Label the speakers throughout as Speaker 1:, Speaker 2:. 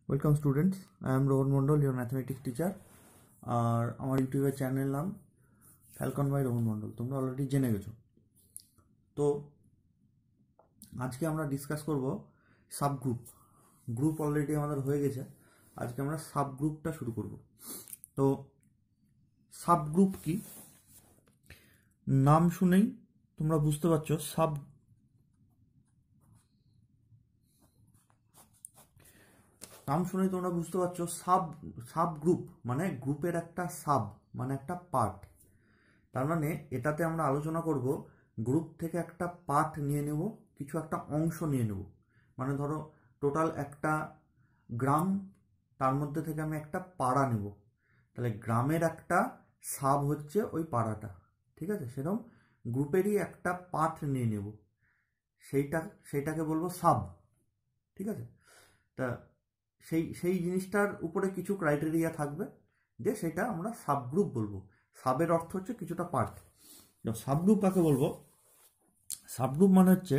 Speaker 1: Welcome students, I am Rohan Mondal, your mathematics teacher. আর আমার ইউটিউবের চ্যানেল নাম ফ্যালকন বাই রোহন মন্ডল, তোমরা অলরেডি জেনে গেছো। তো আজকে আমরা ডিসকাস করব সাবগ্রুপ। গ্রুপ অলরেডি আমাদের হয়ে গেছে, আজকে আমরা সাবগ্রুপটা শুরু করব। তো সাবগ্রুপ কি, নাম শুনেই তোমরা বুঝতে পারছো। নাম শুনেই তোমরা বুঝতে পারছো সাব গ্রুপ মানে গ্রুপের একটা সাব, মানে একটা পার্ট। তার মানে এটাতে আমরা আলোচনা করব গ্রুপ থেকে একটা পার্ট নিয়ে নেব, কিছু একটা অংশ নিয়ে নেব। মানে ধরো টোটাল একটা গ্রাম, তার মধ্যে থেকে আমি একটা পাড়া নেব, তাহলে গ্রামের একটা সাব হচ্ছে ওই পাড়াটা, ঠিক আছে? সেরকম গ্রুপেরই একটা পার্ট নিয়ে নেব, সেইটাকে বলবো সাব, ঠিক আছে? তা সেই জিনিসটার উপরে কিছু ক্রাইটেরিয়া থাকবে যে সেটা আমরা সাবগ্রুপ বলবো। সাবের অর্থ হচ্ছে কিছুটা পার্ট। সাবগ্রুপ কাকে বলবো? সাবগ্রুপ মানে হচ্ছে,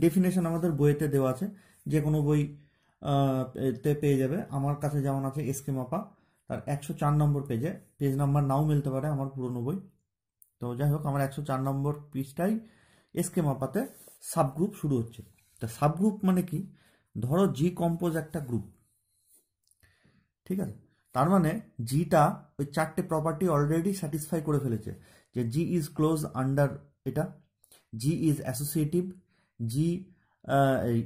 Speaker 1: ডেফিনেশন আমাদের বইয়েতে দেওয়া আছে, যে কোনো বই তে পেয়ে যাবে। আমার কাছে যেমন আছে এসকে মাপা, তার 104 নম্বর পেজে, পেজ নাম্বার নাও মিলতে পারে আমার পুরনো বই। তো যাই হোক, আমার 104 নম্বর পৃষ্ঠায় এসকে মাপাতে সাবগ্রুপ শুরু হচ্ছে। তা সাবগ্রুপ মানে কি? ধরো জি কম্পোজ একটা গ্রুপ, ঠিক আছে? তার মানে জিটা ওই চারটে প্রপার্টি অলরেডি স্যাটিসফাই করে ফেলেছে, যে জি ইজ ক্লোজ আন্ডার এটা, G is associative, G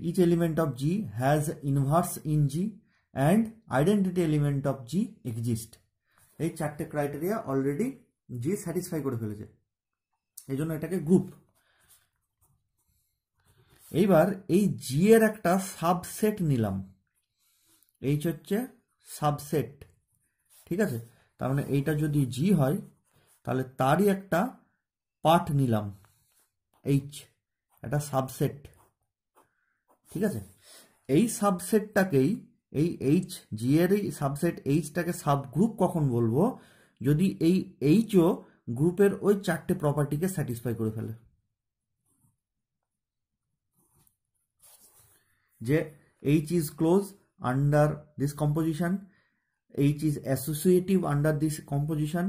Speaker 1: each element of G has inverse in G, and identity element of G exist. এই চারটে ক্রাইটেরিয়া অলরেডি জি স্যাটিসফাই করে ফেলেছে, এই জন্য এটাকে গ্রুপ। এইবার এই জি এর একটা সাবসেট নিলাম, এইচ হচ্ছে সাবসেট, ঠিক আছে? তার মানে এইটা যদি জি হয়, তাহলে তারই একটা পার্ট নিলাম, এইচ, একটা সাবসেট, ঠিক আছে? এই সাবসেটটাকেই, এই এইচ, জি এর এই সাবসেট এইচটাকে সাবগ্রুপ কখন বলবো? যদি এই এইচও গ্রুপের ওই চারটে প্রপার্টিকে স্যাটিসফাই করে ফেলে, যে H is close under this composition, H is associative under this composition,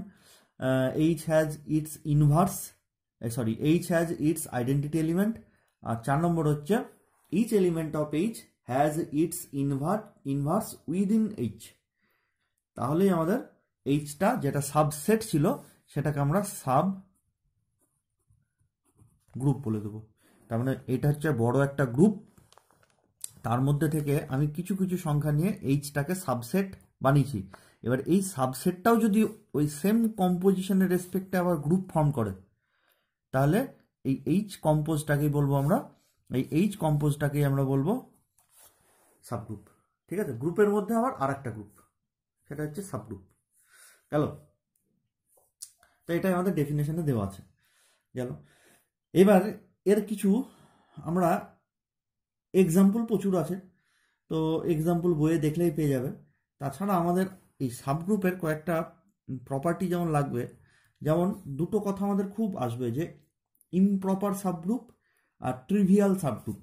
Speaker 1: H has its inverse, H has its identity element, আর 4 নম্বর হচ্ছে each element of H has its inverse within H। তাহলেই আমাদের Hটা যেটা subset ছিল সেটাকে আমরা sub group বলে দেবো। তার মানে এটা হচ্ছে বড় একটা গ্রুপ, তার মধ্যে থেকে আমি কিছু কিছু সংখ্যা নিয়ে এইচটাকে সাবসেট বানিয়েছি। এবার এই সাবসেটটাও যদি ওই সেম কম্পোজিশনের রেসপেক্টে আবার গ্রুপ ফর্ম করে, তাহলে এই এইচ কম্পোজটাকেই বলবো আমরা, এই এইচ কম্পোজটাকেই আমরা বলবো সাবগ্রুপ, ঠিক আছে? গ্রুপের মধ্যে আবার আর একটা গ্রুপ, সেটা হচ্ছে সাবগ্রুপ। গেল? তো এটাই আমাদের ডেফিনেশনে দেওয়া আছে, গেল। এবার এর কিছু আমরা এক্সাম্পল প্রচুর আছে, তো এক্সাম্পল বইয়ে দেখলেই পেয়ে যাবে। তাছাড়া আমাদের এই সাবগ্রুপের কয়েকটা প্রপার্টি যেমন লাগবে, যেমন দুটো কথা আমাদের খুব আসবে, যে ইমপ্রপার সাবগ্রুপ আর ট্রিভিয়াল সাবগ্রুপ,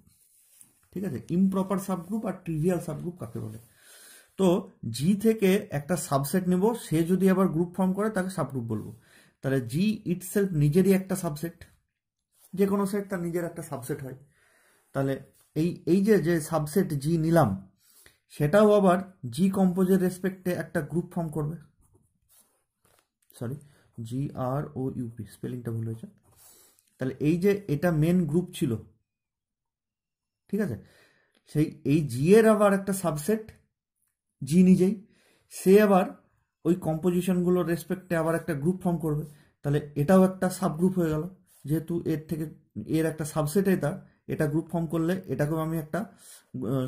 Speaker 1: ঠিক আছে? ইমপ্রপার সাবগ্রুপ আর ট্রিভিয়াল সাবগ্রুপ কাকে বলে? তো জি থেকে একটা সাবসেট নেব, সে যদি আবার গ্রুপ ফর্ম করে তাকে সাবগ্রুপ বলবো। তাহলে জি ইটসেলফ নিজেরই একটা সাবসেট, যে কোনো সেট তার নিজের একটা সাবসেট হয়। তাহলে এই যে সাবসেট জি নিলাম, সেটাও আবার জি কম্পোজের রেসপেক্টে একটা গ্রুপ ফর্ম করবে। সরি, জি আর ও ইউপি, স্পেলিংটা ভুল হয়েছে। তাহলে এই যে এটা মেন গ্রুপ ছিল, ঠিক আছে? সেই এই জি এর আবার একটা সাবসেট জি নিজেই, সে আবার ওই কম্পোজিশনগুলোর রেসপেক্টে আবার একটা গ্রুপ ফর্ম করবে। তাহলে এটাও একটা সাবগ্রুপ হয়ে গেল, যেহেতু এর একটা সাবসেট এটা গ্রুপ ফর্ম করলে এটাকেও আমি একটা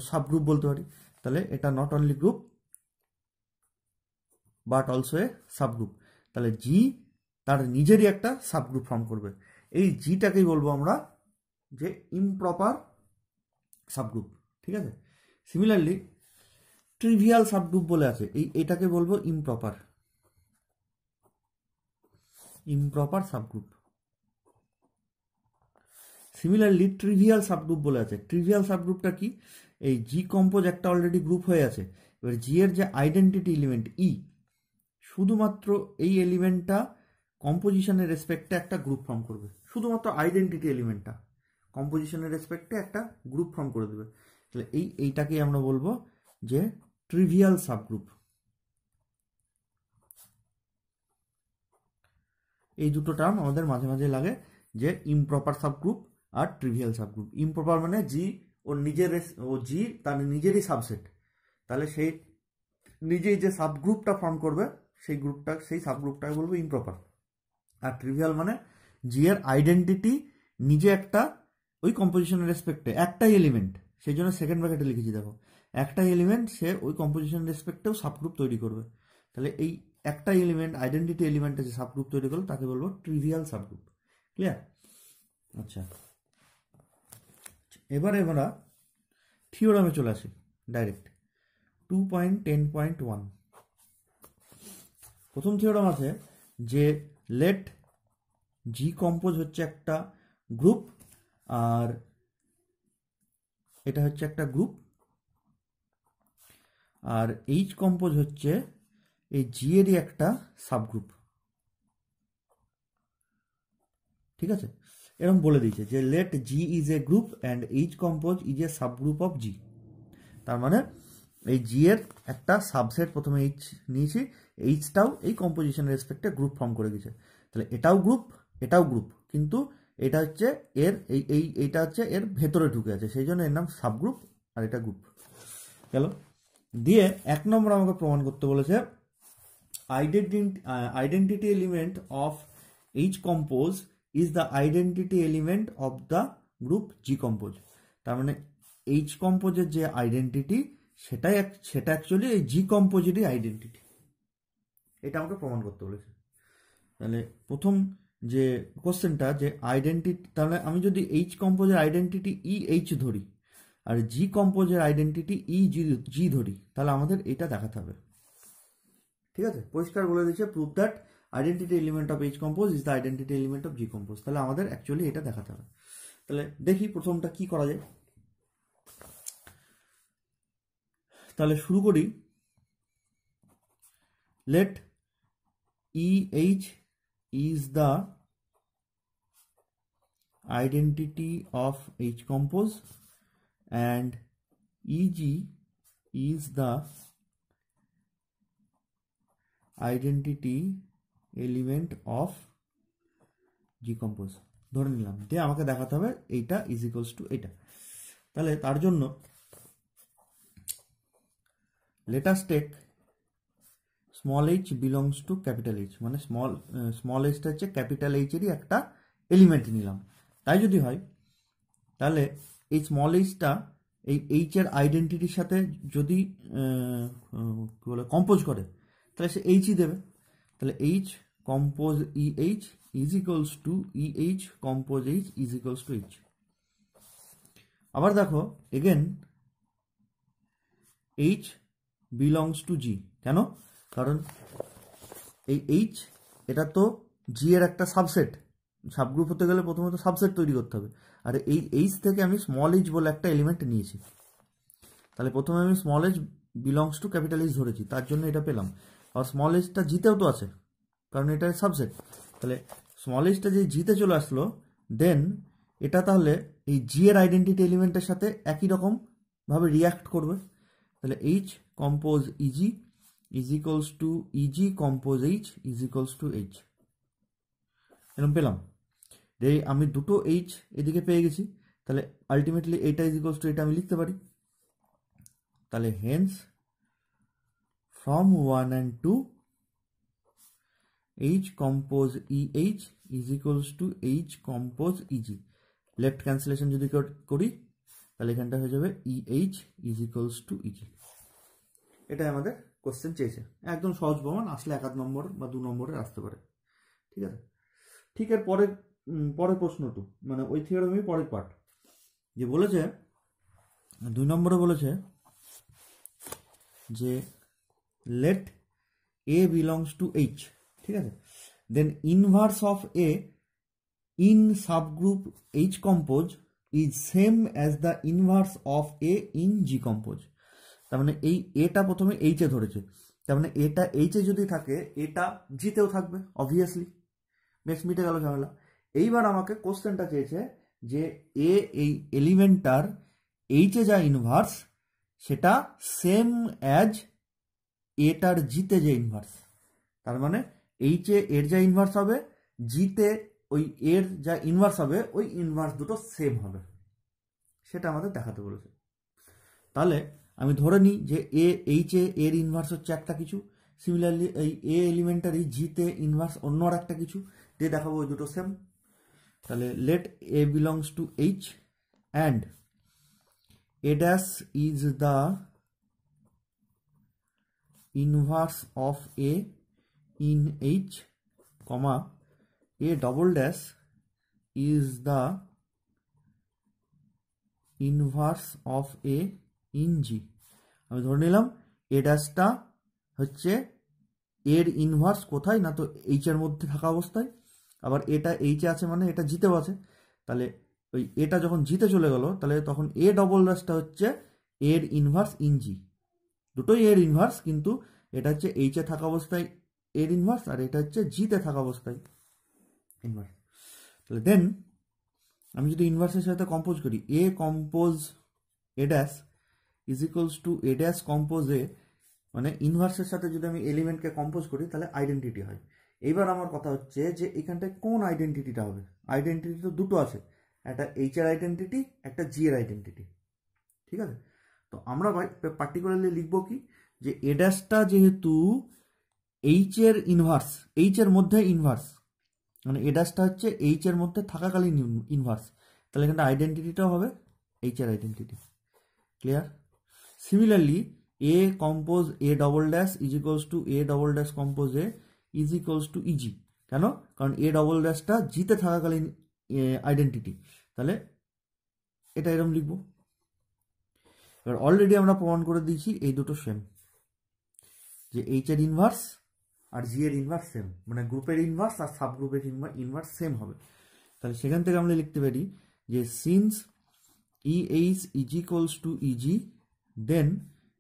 Speaker 1: সাবগ্রুপ বলতে পারি। তাহলে এটা not only group but also a subgroup. তাহলে জি তার নিজেরই একটা সাবগ্রুপ ফর্ম করবে। এই জিটাকেই বলবো আমরা যে ইমপ্রপার সাবগ্রুপ, ঠিক আছে? সিমিলারলি ট্রিভিয়াল সাবগ্রুপ বলে আছে, এটাকে বলবো improper subgroup. Similarly trivial subgroup বলে আছে। ট্রিভিয়াল সাবগ্রুপটা কি? এই জি কম্পোজ একটা অলরেডি গ্রুপ হয়ে আছে, এবার জি এর যে আইডেন্টিটি এলিমেন্ট ই, শুধুমাত্র এই এলিমেন্টটা কম্পোজিশনের রেসপেক্টে একটা গ্রুপ ফর্ম করবে, শুধুমাত্র আইডেন্টিটি এলিমেন্টটা কম্পোজিশনের রেসপেক্টে একটা গ্রুপ ফর্ম করে দেবে। তাহলে এইটাকেই আমরা বলবো যে ট্রিভিয়াল সাবগ্রুপ। এই দুটো টার্ম আমাদের মাঝে মাঝে লাগে, যে ইমপ্রপার সাবগ্রুপ আর ট্রিভিয়াল সাবগ্রুপ। ইমপ্রপার মানে জি জি তার নিজেরই সাবসেট, তাহলে সেই নিজেই যে সাবগ্রুপটা ফর্ম করবে সেই সাবগ্রুপটাকে বলবো ইমপ্রপার। আর ট্রিভিয়াল মানে জি এর আইডেন্টিটি নিজে একটা ওই কম্পোজিশনের রেসপেক্টে একটাই এলিমেন্ট, সেই জন্য সেকেন্ড ব্র্যাকেটে লিখেছি দেখো, একটাই এলিমেন্ট সে ওই কম্পোজিশনের রেসপেক্টেও সাবগ্রুপ তৈরি করবে। তাহলে এই একটা এলিমেন্ট আইডেন্টিটি এলিমেন্টে যে সাবগ্রুপ তৈরি করলো তাকে বলবো ট্রিভিয়াল সাবগ্রুপ। ক্লিয়ার? আচ্ছা, এবারে আমরা থিওরামে চলে আসি ডাইরেক্ট। 2.10.1 প্রথম থিওরাম আছে যে লেট জি কম্পোজ হচ্ছে একটা গ্রুপ, আর এটা হচ্ছে একটা গ্রুপ, আর এইচ কম্পোজ হচ্ছে এই জি এরই একটা সাবগ্রুপ। ঠিক আছে, এরকম বলে দিয়েছে যে let G is a group and H compose is a subgroup of G. তার মানে এই জি এর একটা সাবসেট, প্রথমে এইচ নিয়েছি, এইচটাও এই কম্পোজিশনের রেসপেক্টে গ্রুপ ফর্ম করে দিয়েছে। তাহলে এটাও গ্রুপ এটাও গ্রুপ, কিন্তু এটা হচ্ছে এর এইটা হচ্ছে এর ভেতরে ঢুকে আছে, সেই জন্য এর নাম সাবগ্রুপ আর এটা গ্রুপ। গেল। দিয়ে 1 নম্বর আমাকে প্রমাণ করতে বলেছে identity element of H compose is the identity element of the group G compose. তার মানে এইচ কম্পোজের যে আইডেন্টিটি সেটা অ্যাকচুয়ালি এই জি কম্পোজেরই আইডেন্টিটি, এটা আমাকে প্রমাণ করতে বলেছে। তাহলে প্রথম যে কোশ্চেনটা যে আইডেন্টিটি, তাহলে আমি যদি এইচ কম্পোজের আইডেন্টিটি ই এইচ ধরি আর জি কম্পোজের আইডেন্টিটি ই জি ধরি, তাহলে আমাদের এটা দেখাতে হবে। ঠিক আছে, পরিষ্কার বলে দিয়েছে prove that identity element of H compose is the identity element of G compose. তাহলে আমাদের অ্যাকচুয়ালি এটা দেখাতে হবে। তাহলে দেখি প্রথমটা কি করা যায়। তাহলে শুরু করি। Let E H is the identity of H compose and EG is the identity element of G compose ধরে নিলাম, দিয়ে আমাকে দেখাতে হবে এইটা ইজ ইকুয়ালস টু এইটা। তাহলে তার জন্য let us take small h belongs to capital H, মানে স্মল hটা হচ্ছে ক্যাপিটাল H এরই একটা এলিমেন্ট নিলাম। তাই যদি হয় তাহলে এই স্মল এইচটা এই এইচ এর আইডেন্টিটির সাথে যদি কি বলে কম্পোজ করে, তাহলে সে এইচই দেবে। তাহলে H compose E H is equals two E H compose H is equals two H. আবার দেখো এগেন এইচ বিলংস টু জি। কেন? কারণ এই এইচ এটা তো জি এর একটা সাবগ্রুপ হতে গেলে প্রথমত সাবসেট তৈরি করতে হবে, আর এই এইচ থেকে আমি স্মল এইচ বলে একটা এলিমেন্ট নিয়েছি। তাহলে প্রথমে আমি small H belongs to capital H ধরেছি, তার জন্য এটা পেলাম। আর স্মল এইচটা জিতেও তো আছে, কারণ এটা সাবসেট। তাহলে স্মল এইচটা যে জিতে চলে আসলো, দেন এটা তাহলে এই জি এর আইডেন্টিটি এলিমেন্টের সাথে একই রকম ভাবে রিয়াক্ট করবে। তাহলে H compose easy is equals to easy compose H is equals two H, এরকম পেলাম। আমি দুটো এইচ এদিকে পেয়ে গেছি, তাহলে আলটিমেটলি এইটা ইজ ইকুয়ালস টু এটা আমি লিখতে পারি। তাহলে Haynes from 1 and 2 H compose EH is equals to H compose EG। Left cancellation যদি করি তাহলে এখানটা হয়ে যাবে EH is equals to EG। এটাই আমাদের কোশ্চেন চেয়েছে। একদম সহজ প্রমাণ, আসলে 1 নম্বর বা 2 নম্বরে আসতে পারে। ঠিক আছে, ঠিক এর পরের প্রশ্নটু মানে ওই থিওরামের পরের পার্ট যে বলেছে 2 নম্বরে বলেছে যে let A belongs to H। ঠিক আছে, then inverse of A in subgroup H compose is same as the inverse of A in G compose. তার মানে এই এটা প্রথমে এইচে ধরেছে, তার মানে এটা এইচে যদি থাকে এটা জিতেও থাকবে অবভিয়াসলি, বেশ মিটে গেল ঝামেলা। এইবার আমাকে কোশ্চেনটা চেয়েছে যে এ এই এলিমেন্টটার এইচে যা ইনভার্স সেটা সেম অ্যাজ এটার জিতে যে ইনভার্স। তার মানে এইচে এর যা ইনভার্স হবে, জিতে ওই এর যা ইনভার্স হবে ওই ইনভার্স দুটো সেম হবে, সেটা আমাদের দেখাতে বলেছে। তাহলে আমি ধরে নিই যে এইচে এর ইনভার্স হচ্ছে একটা কিছু, সিমিলারলি এই এ এলিমেন্টারি জিতে ইনভার্স অন্য আর একটা কিছু, দিয়ে দেখাবো ওই দুটো সেম। তাহলে let A belongs to H and A dash is the inverse of A in H, comma A double dash is the inverse of A in G. আমি ধরে নিলাম এ ড্যাশটা হচ্ছে এর ইনভার্স কোথায় না, তো এইচ এর মধ্যে থাকা অবস্থায়, আবার এটা এইচে আছে মানে এটা জিতেও আছে। তাহলে ওই এটা যখন জিতে চলে গেল তাহলে তখন এ ডবল ড্যাশটা হচ্ছে এর ইনভার্স ইন জি, দুটোই এর ইনভার্স, কিন্তু এটা হচ্ছে এইচে থাকা অবস্থায় এর ইনভার্স আর এটা হচ্ছে জিতে থাকা অবস্থায় ইনভার্স। তাহলে দেন আমি যদি ইনভার্সের সাথে কম্পোজ করি, A compose A dash is equals to A dash compose A, মানে ইনভার্সের সাথে যদি আমি এলিমেন্টকে কম্পোজ করি তাহলে আইডেন্টিটি হয়। এইবার আমার কথা হচ্ছে যে এখানটায় কোন আইডেন্টিটিটা হবে। আইডেন্টিটি তো দুটো আছে, একটা এইচ এর আইডেন্টিটি, একটা জি এর আইডেন্টিটি, ঠিক আছে। তো আমরা পার্টিকুলারলি লিখবো কি, যে এ ড্যাশটা যেহেতু এইচ এর ইনভার্স, এইচ এর মধ্যে ইনভার্স, মানে এ ড্যাশটা হচ্ছে এইচ এর মধ্যে থাকাকালীন ইনভার্স, তাহলে এখানে আইডেন্টিটিটাও হবে এইচ এর identity. Clear? Similarly A compose A double dash is equals to A double dash compose A is equals to easy. কেন? কারণ এ ডবল ড্যাশটা জিতে থাকাকালীন আইডেন্টিটি, তাহলে এটা এরকম লিখব। এবার অলরেডি আমরা প্রমাণ করে দিয়েছি এই দুটো সেম, যে এইচ এর ইনভার্স আর জি এর ইনভার্স সেম, মানে গ্রুপের ইনভার্স আর সাব গ্রুপের ইনভার্স সেম হবে। তাহলে সেখান থেকে আমরা লিখতে পারি যে since E H is equals to E G, then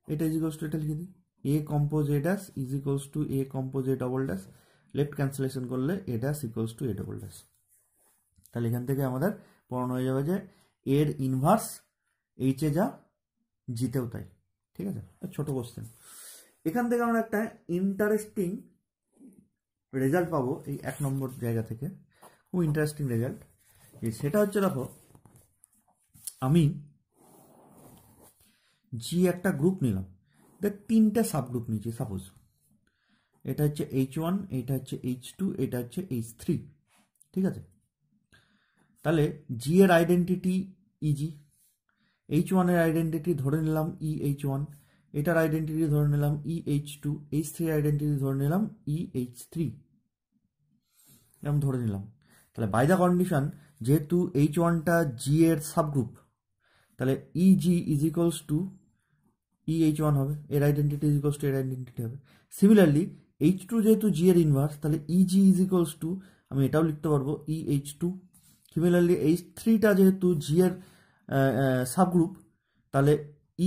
Speaker 1: এটা ইজ ইকুয়ালস টু, এটা লিখে দিই, A compose A dash is equals to A compose A double dash, left cancellation করলে A dash equals to A double dash. তাহলে এখান থেকে আমাদের প্রমাণ হয়ে যাবে যে এর ইনভার্স এইচে যা জিতেও তাই। ঠিক আছে, ছোট কোশ্চেন। এখান থেকে আমরা একটা ইন্টারেস্টিং রেজাল্ট পাবো এই 1 নম্বর জায়গা থেকে, খুব ইন্টারেস্টিং রেজাল্ট। সেটা হচ্ছে, দেখো আমি জি একটা গ্রুপ নিলাম, দেখ 3টে সাব গ্রুপ নিয়েছি, সাপোজ এটা হচ্ছে H1, এটা হচ্ছে H2, এটা হচ্ছে H3, ঠিক আছে। তাহলে জি এর আইডেন্টিটি ইজি, H1 এর আইডেন্টিটি ধরে নিলাম EH1, এটার আইডেন্টিটি ধরে নিলাম EH2, H3 এর আইডেন্টিটি ধরে নিলাম EH3, এরকম ধরে নিলাম। তাহলে বাই দ্য কন্ডিশন, যেহেতু H1টা জি এর সাবগ্রুপ, তাহলে EG is equals two EH1 হবে, এর আইডেন্টিটি ইজ ইকুয়ালস টু এর আইডেন্টিটি হবে। সিমিলারলি H2 যেহেতু জি এর ইনভার্স, তাহলে EG ইজ ইকুয়ালস টু, আমি এটাও লিখতে পারবো EH2। সিমিলারলি H3টা যেহেতু জি এর সাবগ্রুপ, তাহলে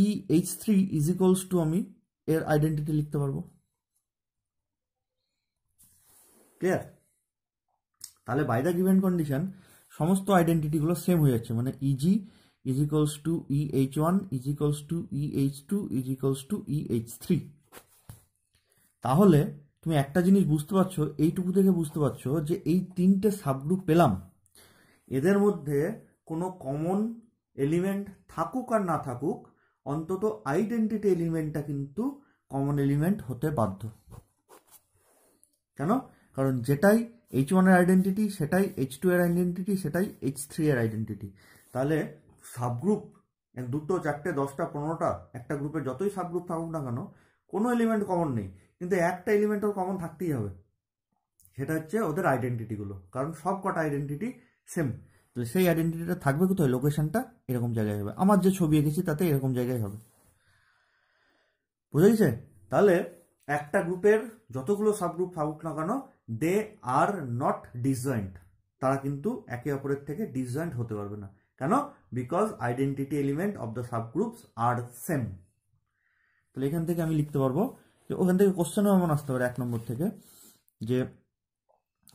Speaker 1: EH3 ইজ ইকুয়ালস টু, আমি এর আইডেন্টিটি লিখতে পারবো। ক্লিয়ার? তাহলে বাই দ্য গিভেন কন্ডিশন সমস্ত আইডেন্টিটিগুলো সেম হয়ে যাচ্ছে, মানে easy is equals two EH1 is equals two EH2 is equals two EH3। তাহলে তুমি একটা জিনিস বুঝতে পারছো, এইটুকু থেকে বুঝতে পারছো যে এই 3টে সাবগ্রুপ পেলাম, এদের মধ্যে কোনো কমন এলিমেন্ট থাকুক আর না থাকুক, অন্তত আইডেন্টিটি এলিমেন্টটা কিন্তু কমন এলিমেন্ট হতে বাধ্য। কেন? কারণ যেটাই H1 এর আইডেন্টিটি সেটাই H2 এর আইডেন্টিটি সেটাই H3 এর আইডেন্টিটি। তাহলে সাবগ্রুপ 2, 4, 10, 15টা একটা গ্রুপে যতই সাবগ্রুপ থাকুক না কেন, কোনো এলিমেন্ট কমন নেই, কিন্তু একটা এলিমেন্ট ওর কমন থাকতেই হবে, সেটা হচ্ছে ওদের আইডেন্টিটিগুলো, কারণ সব কটা আইডেন্টিটি সেম। তাহলে সেই আইডেন্টিটিটা থাকবে কোথায়? লোকেশনটা এরকম জায়গায় হবে, আমার যে ছবি এঁকেছি তাতে এরকম জায়গায় হবে। বুঝা গেছে? তাহলে একটা গ্রুপের যতগুলো সাবগ্রুপ থাকুক না কেন, দে আর নট ডিসজয়েন্ট, তারা কিন্তু একে অপরের থেকে ডিসজয়েন্ট হতে পারবে না। কেন? Because identity element of the subgroups are same. তাহলে এখান থেকে আমি লিখতে পারবো যে ওখান থেকে কোশ্চেনও এমন আসতে পারে 1 নম্বর থেকে, যে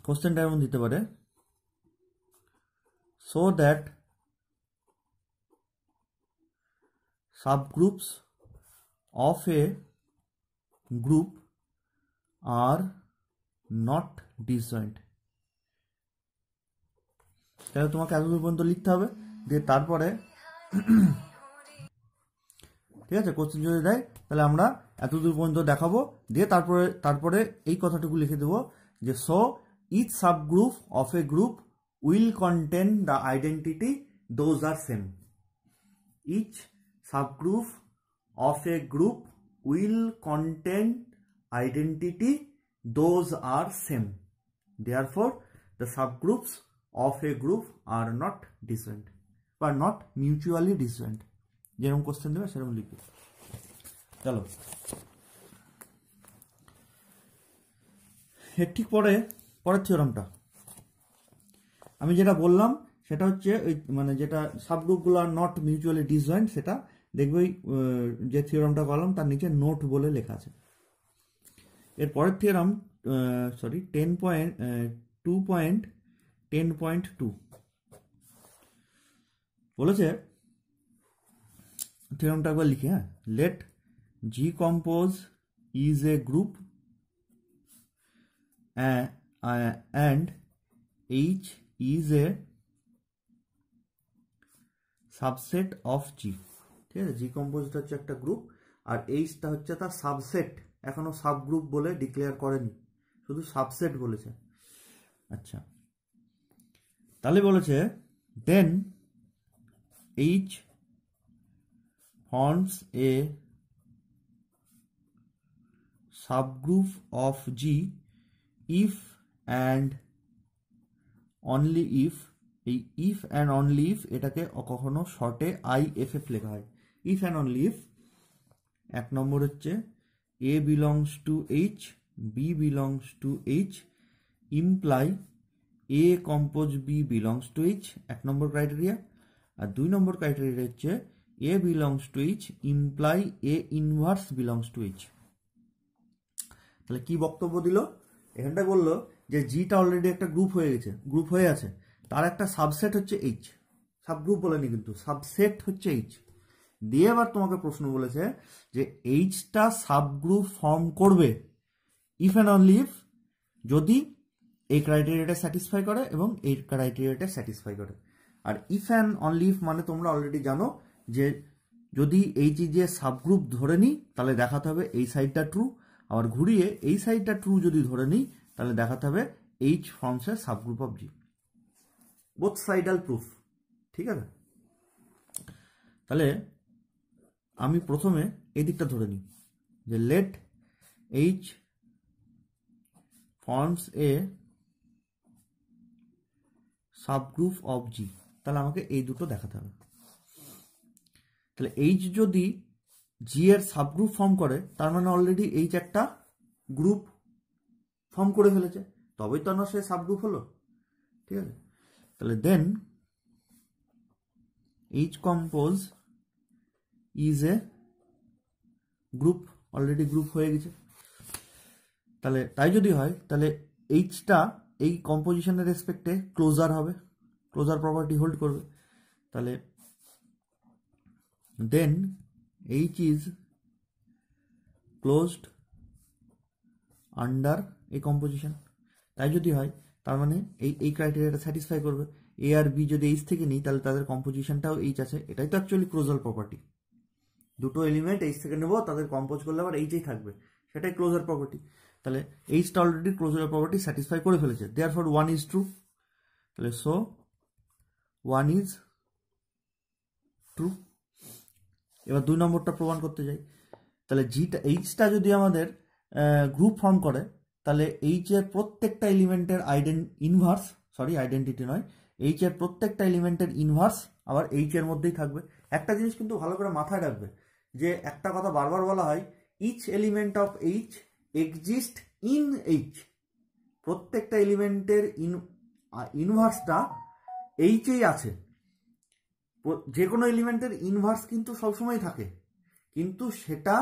Speaker 1: কোশ্চেনটা এমন দিতে পারে, so that subgroups of a group are not disjoint। তাহলে তোমাকে এতদূর পর্যন্ত লিখতে হবে, দিয়ে তারপরে ঠিক আছে কোশ্চেন যদি দেয় তাহলে আমরা এতদূর পর্যন্ত দেখাবো, দিয়ে তারপরে এই কথাটুকু লিখে দেবো যে so each subgroup of a group will contain the identity those are same. Each subgroup of a group will contain identity those are same, therefore the subgroups of a group are not disjoint or not mutually disjoint। যেরকম question দেবে সেরকম লিখবে। চলো এর ঠিক পরের থিওরামটা আমি যেটা বললাম সেটা হচ্ছে ওই মানে যেটা সাবগ্রুপগুলো আর নট মিউচুয়ালি ডিসজয়েন্ট, সেটা দেখবে যে থিওরামটা করলাম তার নিচে নোট বলে লেখা আছে। এর পরের থিওরাম 2.10.2 বলেছে, থিওরামটা একবার লিখি, হ্যাঁ, let G compose is a group and H is a subset of G. ঠিক আছে, জি কম্পোজটা হচ্ছে একটা গ্রুপ আর এইচটা হচ্ছে তার সাবসেট, এখনো সাবগ্রুপ বলে ডিক্লেয়ার করেনি, শুধু সাবসেট বলেছে। আচ্ছা, তাহলে বলেছে then H forms a subgroup of G if and only if, এই ইফ অ্যান্ড অনলি ইফ এটাকে কখনো শর্টে IFF লেখা হয়। ইফ অ্যান্ড অনলি ইফ 1 নম্বর হচ্ছে A belongs to H, B belongs to H, imply A compose B belongs to H, 1 number criteria. আর 2 number criteria হচ্ছে A belongs to H, imply A inverse belongs to H। তাহলে কি বক্তব্য দিল এখানটায়? বললো যে জিটা অলরেডি একটা গ্রুপ হয়ে আছে, তার একটা সাবসেট হচ্ছে এইচ, সাবগ্রুপ বলেনি কিন্তু, সাবসেট হচ্ছে এইচ। দিয়ে এবার তোমাকে প্রশ্ন বলেছে যে এইচটা সাবগ্রুপ ফর্ম করবে ইফ অ্যান্ড অনলি ইফ যদি এই ক্রাইটেরিয়াটা স্যাটিসফাই করে এবং এই ক্রাইটেরিয়াটা স্যাটিসফাই করে। আর ইফ অ্যান্ড অনলি ইফ মানে তোমরা অলরেডি জানো যে যদি এইচ যে সাবগ্রুপ ধরে নিই তাহলে দেখাতে হবে এই সাইডটা ট্রু, আবার ঘুরিয়ে এই সাইডটা ট্রু যদি ধরে নিই তাহলে দেখাতে হবে H forms a subgroup of G. Both sided proof. ঠিক আছে, তাহলে আমি প্রথমে এই দিকটা ধরে নিই যে let H forms a subgroup of G, তাহলে আমাকে এই দুটো দেখাতে হবে। তাহলে এইচ যদি জি এর সাবগ্রুপ ফর্ম করে তার মানে অলরেডি এইচ একটা গ্রুপ ফর্ম করে ফেলেছে, তবেই তো না সে সাবগ্রুপ হলো। ঠিক আছে, তাহলে then H compose is a group, already group হয়ে গেছে। তাহলে তাই যদি হয় তাহলে এইচটা এই কম্পোজিশনের রেসপেক্টে ক্লোজার হবে, ক্লোজার প্রপার্টি হোল্ড করবে। তাহলে then H is closed under এই কম্পোজিশন। তাই যদি হয় তার মানে এই ক্রাইটেরিয়াটা স্যাটিসফাই করবে। এ আর বি যদি এইচ থেকে নিই তাহলে তাদের কম্পোজিশনটাও এইচ আছে, এটাই তো অ্যাকচুয়ালি ক্লোজার প্রপার্টি। দুটো এলিমেন্ট এইচ থেকে নেবো, তাদের কম্পোজ করলে আবার এইচই থাকবে, সেটাই ক্লোজার প্রপার্টি। তাহলে এইচটা অলরেডি ক্লোজার প্রপার্টি স্যাটিসফাই করে ফেলেছে, দেয়ারফর 1 ইজ ট্রু। তাহলে সো 1 ইজ ট্রু। এবার 2 নম্বরটা প্রমাণ করতে যাই। তাহলে জিটা এইচটা যদি আমাদের গ্রুপ ফর্ম করে তাহলে এইচ এর প্রত্যেকটা এলিমেন্টের আইডেন্টিটি নয়, এইচ এর প্রত্যেকটা এলিমেন্টের ইনভার্স আবার এইচ এর মধ্যেই থাকবে। একটা জিনিস কিন্তু ভালো করে মাথায় রাখবে যে একটা কথা বারবার বলা হয়, each element of H exist in H. প্রত্যেকটা এলিমেন্টের ইনভার্সটা এইচেই আছে, যে কোনো এলিমেন্টের ইনভার্স কিন্তু সবসময় থাকে, কিন্তু সেটা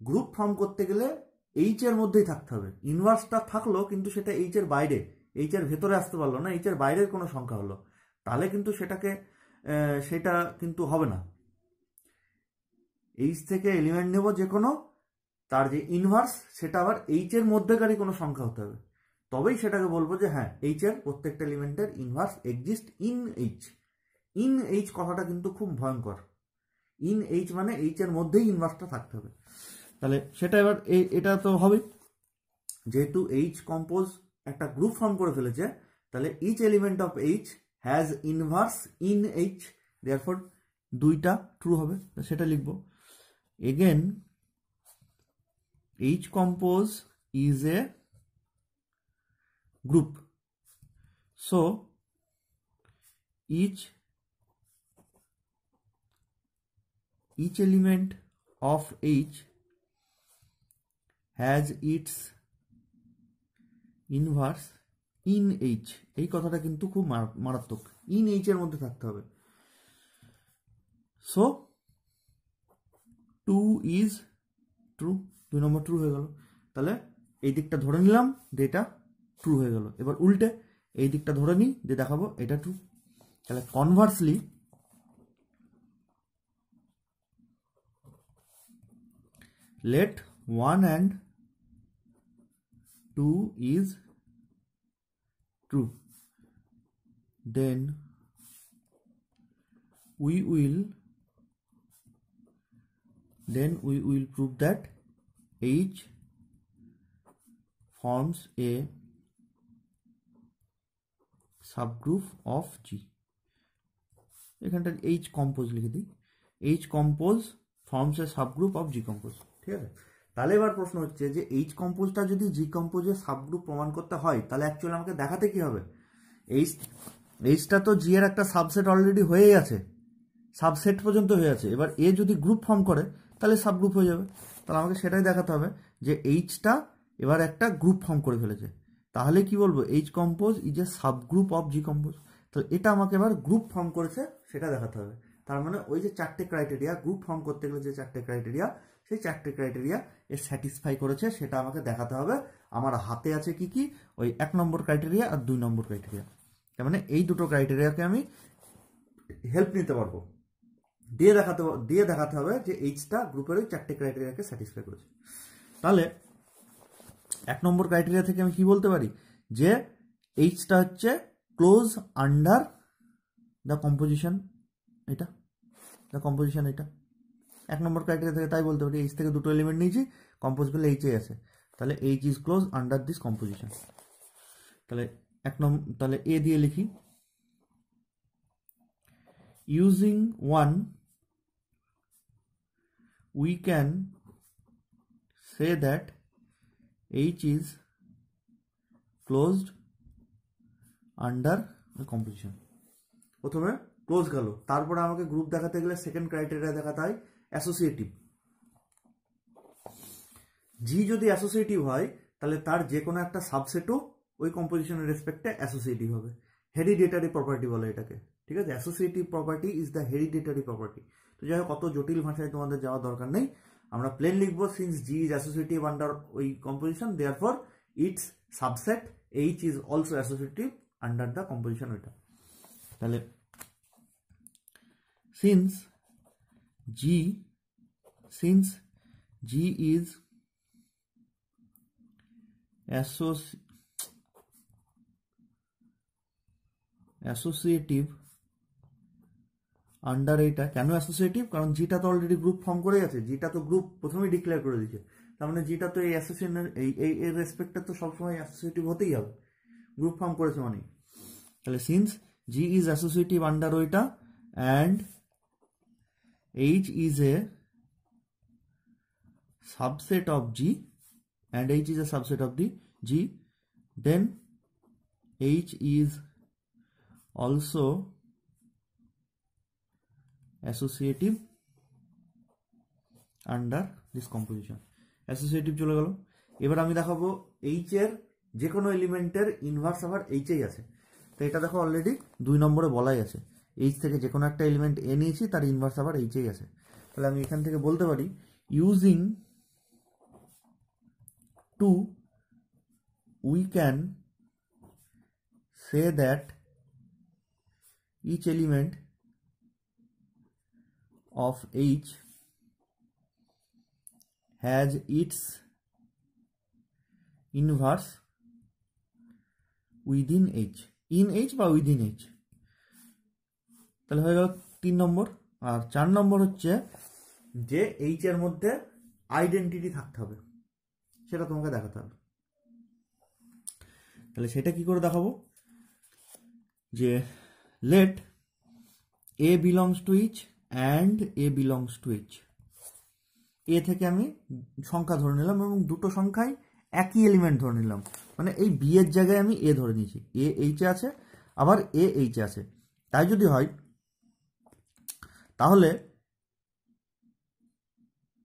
Speaker 1: গ্রুপ ফর্ম করতে গেলে এইচ এর মধ্যেই থাকতে হবে। ইনভার্সটা থাকলো কিন্তু সেটা এইচ এর বাইরে, এইচ এর ভেতরে আসতে পারলো না, এইচ এর বাইরের কোনো সংখ্যা হলো, তাহলে কিন্তু সেটা কিন্তু হবে না। এইচ থেকে এলিমেন্ট নেব যে কোনো, তার যে ইনভার্স সেটা আবার এইচ এর মধ্যেকারই কোনো সংখ্যা হতে হবে, তবেই সেটাকে বলবো যে হ্যাঁ এইচ এর প্রত্যেকটা এলিমেন্টের inverse exist in H. In H কথাটা কিন্তু খুব ভয়ঙ্কর। ইন এইচ মানে এইচ এর মধ্যেই ইনভার্সটা থাকতে হবে। তাহলে সেটা এবার এটা তো হবে, যেহেতু এইচ কম্পোজ একটা গ্রুপ ফর্ম করে ফেলেছে, তাহলে each element of H has inverse in H, therefore দুইটা ট্রু হবে, সেটা লিখবো। Again H compose is a group, so each element of H has its inverse in H। এই কথাটা কিন্তু খুব মারাত্মক, ইন এইচ এর মধ্যে থাকতে হবে। So 2 is true, 2 number true হয়ে গেল। তাহলে এই দিকটা ধরে নিলাম যে এটা ট্রু হয়ে গেল। এবার উল্টে এই দিকটা ধরে নিই, যে দেখাবো এটা ট্রু। তাহলে conversely let 1 and 2 is true, then we will prove that H forms a subgroup of G। এখানটা H কম্পোজ লিখে দিই, H compose forms a subgroup of G compose. ঠিক আছে, তাহলে এবার প্রশ্ন হচ্ছে যে এইচ কম্পোজটা যদি জি কম্পোজের সাবগ্রুপ প্রমাণ করতে হয়, তাহলে অ্যাকচুয়ালি আমাকে দেখাতে কি হবে? এইচটা তো জি এর একটা সাবসেট অলরেডি হয়েই আছে, সাবসেট পর্যন্ত হয়ে আছে। এবার এ যদি গ্রুপ ফর্ম করে তাহলে সাবগ্রুপ হয়ে যাবে, তাহলে আমাকে সেটাই দেখাতে হবে যে এইচটা এবার একটা গ্রুপ ফর্ম করে ফেলেছে। তাহলে কি বলবো? H compose is a subgroup of G compose. তাহলে এটা আমাকে এবার গ্রুপ ফর্ম করেছে সেটা দেখাতে হবে। তার মানে ওই যে চারটে ক্রাইটেরিয়া, গ্রুপ ফর্ম করতে গেলে যে চারটে ক্রাইটেরিয়া, সেই চারটে ক্রাইটেরিয়া এ স্যাটিসফাই করেছে, সেটা আমাকে দেখাতে হবে। আমার হাতে আছে কি কি? ওই 1 নম্বর ক্রাইটেরিয়া আর 2 নম্বর ক্রাইটেরিয়া। তার মানে এই দুটো ক্রাইটেরিয়াকে আমি হেল্প নিতে পারবো, দিয়ে দেখাতে হবে যে এইচটা গ্রুপের ওই চারটে ক্রাইটেরিয়াকে স্যাটিসফাই করেছে। তাহলে 1 নম্বর ক্রাইটেরিয়া থেকে আমি কি বলতে পারি? যে এইচটা হচ্ছে ক্লোজ আন্ডার দ্য কম্পোজিশন, এটা দ্য কম্পোজিশন, এটা 1 নম্বর ক্রাইটেরিয়া থেকে তাই বলতে পারি। এইচ থেকে দুটো এলিমেন্ট নিয়েছি, কম্পোজ করলে এইচে আছে, তাহলে H is close under this composition. তাহলে তাহলে এ দিয়ে লিখি, using 1 we can say that H is closed under the composition। প্রথমে ক্লোজ গেল, তারপরে আমাকে গ্রুপ দেখাতে গেলে সেকেন্ড ক্রাইটেরিয়া দেখাতে হয় অ্যাসোসিয়েটিভ। জি যদি অ্যাসোসিয়েটিভ হয় তাহলে তার যে কোনো একটা সাবসেটও ওই কম্পোজিশনের রেসপেক্টে অ্যাসোসিয়েটিভ হবে। হেরিডিটারি প্রপার্টি বলে এটাকে, ঠিক আছে? Associative property is the hereditary property. তো যাই হোক, কত জটিল ভাষায় তোমাদের যাওয়ার দরকার নেই, আমরা প্লেন লিখবো। Since G is associative under ওই composition, therefore its subset H is also associative under the composition ওইটা। তাহলে since G is associative under এইটা, কেন অ্যাসোসিয়েটিভ? কারণ জিটা তো অলরেডি গ্রুপ ফর্ম করে আছে, জিটা তো গ্রুপ প্রথমেই ডিক্লেয়ার করে দিয়েছে। তার মানে জিটা তো এই অ্যাসোসিয়েশনের এই রেসপেক্টে তো সবসময় অ্যাসোসিয়েটিভ হতেই হবে, গ্রুপ ফর্ম করেছে মানে। তাহলে since G is associative under ওইটা and H is a subset of G and H is a subset of the G, then H is also associative under this composition। Associative চলে গেল। এবার আমি দেখাবো H এর যে কোনো এলিমেন্টের ইনভার্স আবার H এই আছে। তো এটা দেখো অলরেডি 2 নম্বরে বলাই আছে। এইচ থেকে যে কোনো একটা এলিমেন্ট এ নিয়েছি, তার ইনভার্স আবার এইচেই আছে। তাহলে আমি এখান থেকে বলতে পারি using 2 we can say that each element of H has its inverse within H, in H বা within H। তাহলে হয়ে গেল 3 নম্বর। আর 4 নম্বর হচ্ছে যে H এর মধ্যে আইডেন্টিটি থাকতে হবে, সেটা তোমাকে দেখাতে হবে। তাহলে সেটা কি করে দেখাবো, যে let A belongs to H and A belongs to H. এ থেকে আমি সংখ্যা ধরে নিলাম এবং দুটো সংখ্যায় একই এলিমেন্ট ধরে নিলাম, মানে এই বি এর জায়গায় আমি এ ধরে নিয়েছি, এ এইচে আছে আবার এ এইচে আছে। তাই যদি হয় তাহলে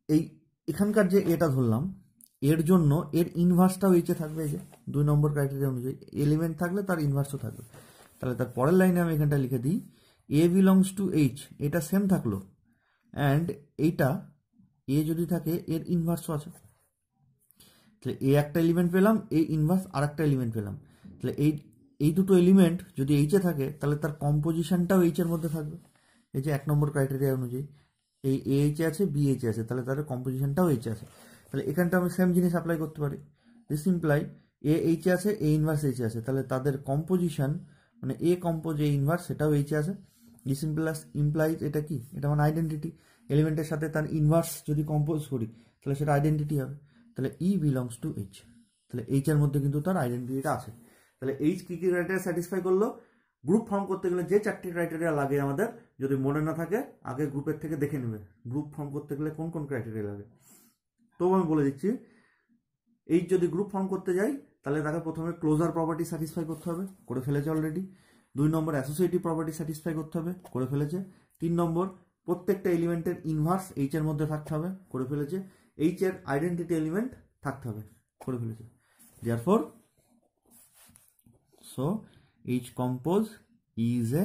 Speaker 1: এই এখানকার যে এটা ধরলাম এর জন্য এর ইনভার্সটাও এইচে থাকবে। এই যে 2 নম্বর ক্রাইটেরিয়া অনুযায়ী এলিমেন্ট থাকলে তার ইনভার্সও থাকবে। তাহলে তার পরের লাইনে আমি এখানটা লিখে দিই এ বিলংস টু এইচ, এটা সেম থাকলো, অ্যান্ড এইটা এ যদি থাকে এর ইনভার্সও আছে। তাহলে এ একটা এলিমেন্ট পেলাম, এই ইনভার্স আর একটা এলিমেন্ট পেলাম। তাহলে এই দুটো এলিমেন্ট যদি এইচে থাকে তাহলে তার কম্পোজিশনটাও এইচের মধ্যে থাকবে। এই যে 1 নম্বর ক্রাইটেরিয়া অনুযায়ী এই এ এইচে আছে, বি এইচে আছে, তাহলে তাদের কম্পোজিশনটাও এইচে আছে। তাহলে এখানটা আমি সেম জিনিস অ্যাপ্লাই করতে পারি। দিস ইমপ্লাই এ এইচে আছে, এ ইনভার্স এইচে আছে, তাহলে তাদের কম্পোজিশন মানে এ কম্পোজ এ ইনভার্স সেটাও এইচে আছে। দিস ইমপ্লাইজ এটা কি, এটা মানে আইডেন্টিটি। এলিমেন্টের সাথে তার ইনভার্স যদি কম্পোজ করি তাহলে সেটা আইডেন্টিটি হবে। তাহলে ই বিলংস টু এইচ, তাহলে এইচ এর মধ্যে কিন্তু তার আইডেন্টিটিটা আছে। তাহলে এইচ কি কি ক্রাইটেরিয়া স্যাটিসফাই করলো, গ্রুপ ফর্ম করতে গেলে যে 4টি ক্রাইটেরিয়া লাগে আমাদের, যদি মনে না থাকে আগে গ্রুপের থেকে দেখে নেবে গ্রুপ ফর্ম করতে গেলে কোন কোন ক্রাইটেরিয়া লাগে। তো আমি বলে দিচ্ছি, এইচ যদি গ্রুপ ফর্ম করতে যাই তাহলে তাকে প্রথমে ক্লোজার প্রপার্টি স্যাটিসফাই করতে হবে, করে ফেলেছে অলরেডি। 2 নম্বর অ্যাসোসিয়েটিভ প্রপার্টি স্যাটিসফাই করতে হবে, করে ফেলেছে। 3 নম্বর প্রত্যেকটা এলিমেন্টের ইনভার্স এইচ এর মধ্যে থাকতে হবে, করে ফেলেছে। এইচ এর আইডেন্টিটি এলিমেন্ট থাকতে হবে, করে ফেলেছে। Therefore so H compose is a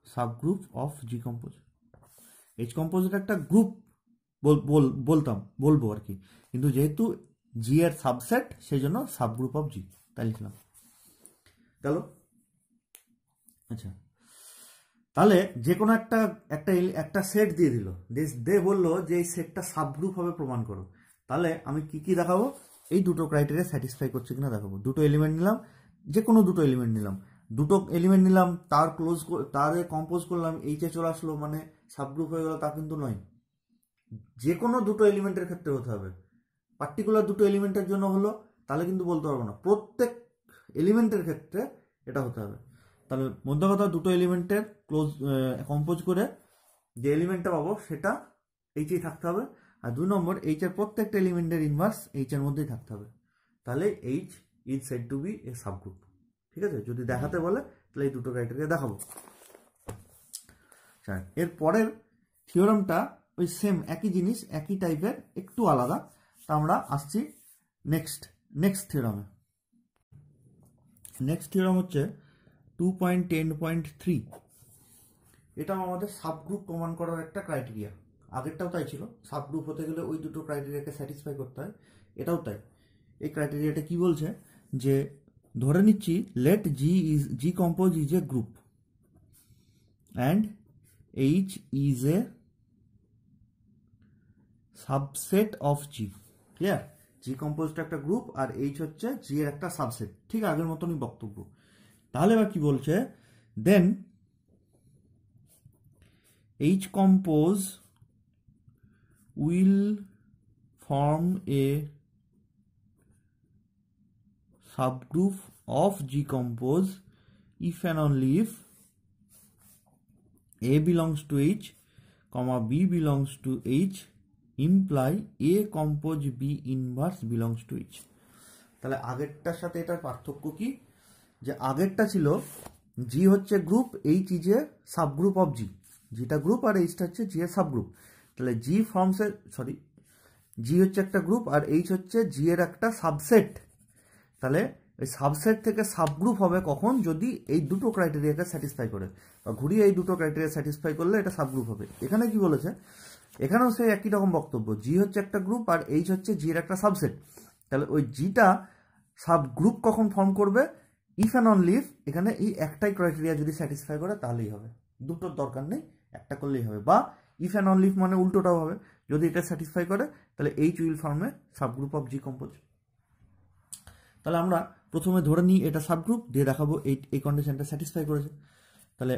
Speaker 1: subgroup of G compose. H compose একটা গ্রুপ বলবো আর কি, কিন্তু যেহেতু জি এর সাবসেট সেই জন্য সাবগ্রুপ অফ জি, তাই লিখলাম। গেল। আচ্ছা, তাহলে যে কোনো একটা সেট দিয়ে দিল, বললো যে এই সেটটা সাবগ্রুপ হবে প্রমাণ করো। তাহলে আমি কি কি দেখাবো, এই দুটো ক্রাইটেরিয়া স্যাটিসফাই করছে কিনা দেখাবো। দুটো এলিমেন্ট নিলাম, যে কোনো দুটো এলিমেন্ট নিলাম, তার কম্পোজ করলাম, এইচে চলে আসলো, মানে সাবগ্রুপ হয়ে গেল তা কিন্তু নয়। যে কোনো দুটো এলিমেন্টের ক্ষেত্রে হতে হবে, পার্টিকুলার দুটো এলিমেন্টের জন্য হলো তাহলে কিন্তু বলতে পারবো না, প্রত্যেক এলিমেন্টের ক্ষেত্রে এটা হতে হবে। তাহলে মধ্য কথা দুটো এলিমেন্টের কম্পোজ করে যে এলিমেন্টটা পাবো সেটা এইচেই থাকতে হবে। আর 2 নম্বর এইচ এর প্রত্যেকটা এলিমেন্টের ইনভার্স এইচ এর মধ্যেই থাকতে হবে। তাহলে H is said to be a subgroup. ঠিক আছে, যদি দেখাতে বলে তাহলে এই দুটো ক্রাইটেরিয়া দেখাবো। এর পরের থিওরামটা ওই সেম একই জিনিস, একই টাইপের, একটু আলাদা। তা আমরা আসছি নেক্সট থিওরামে। নেক্সট থিওরাম হচ্ছে 2.10.3। এটাও আমাদের সাবগ্রুপ প্রমাণ করার একটা ক্রাইটেরিয়া। আগেরটাও তাই ছিল, সাবগ্রুপ হতে গেলে ওই দুটো ক্রাইটেরিয়াকে স্যাটিসফাই করতে হয়, এটাও তাই। এই ক্রাইটেরিয়াটা কি বলছে, যে ধরে নিচ্ছি let G compose is a group and H is a subset of G. Clear, G কম্পোজটা একটা গ্রুপ আর এইচ হচ্ছে জি এর একটা সাবসেট, ঠিক আগের মতনই বক্তব্য। তাহলে এবার কি বলছে, then H compose will form a subgroup of G compose if and only if A belongs to H, B belongs to H, imply A compose B inverse belongs to H. তাহলে আগেরটার সাথে এটার পার্থক্য কি, যে আগেরটা ছিল জি হচ্ছে group, H is a subgroup of G, জিটা গ্রুপ আর এইচটা হচ্ছে জি এর সাবগ্রুপ। তাহলে জি হচ্ছে একটা গ্রুপ আর এইচ হচ্ছে জি এর একটা সাবসেট। তাহলে ওই সাবসেট থেকে সাবগ্রুপ হবে কখন, যদি এই দুটো ক্রাইটেরিয়াকে স্যাটিসফাই করে, বা ঘুরিয়ে এই দুটো ক্রাইটেরিয়া স্যাটিসফাই করলে এটা সাবগ্রুপ হবে। এখানে কি বলেছে, এখানেও সেই একই রকম বক্তব্য, জি হচ্ছে একটা গ্রুপ আর এইচ হচ্ছে জি এর একটা সাবসেট। তাহলে ওই জিটা সাবগ্রুপ কখন ফর্ম করবে, ইফ অ্যান্ড অনলি ইফ এখানে এই একটাই ক্রাইটেরিয়া যদি স্যাটিসফাই করে তাহলেই হবে, দুটোর দরকার নেই, একটা করলেই হবে। বা ইফ অ্যান্ড অনলি ইফ মানে উল্টোটাও হবে, যদি এটা স্যাটিসফাই করে তাহলে এইচ উইল ফর্মে সাবগ্রুপ অফ জি কম্পোজ। তাহলে আমরা প্রথমে ধরে নিই এটা সাবগ্রুপ, দিয়ে দেখাবো এই কন্ডিশনটা স্যাটিসফাই করেছে। তাহলে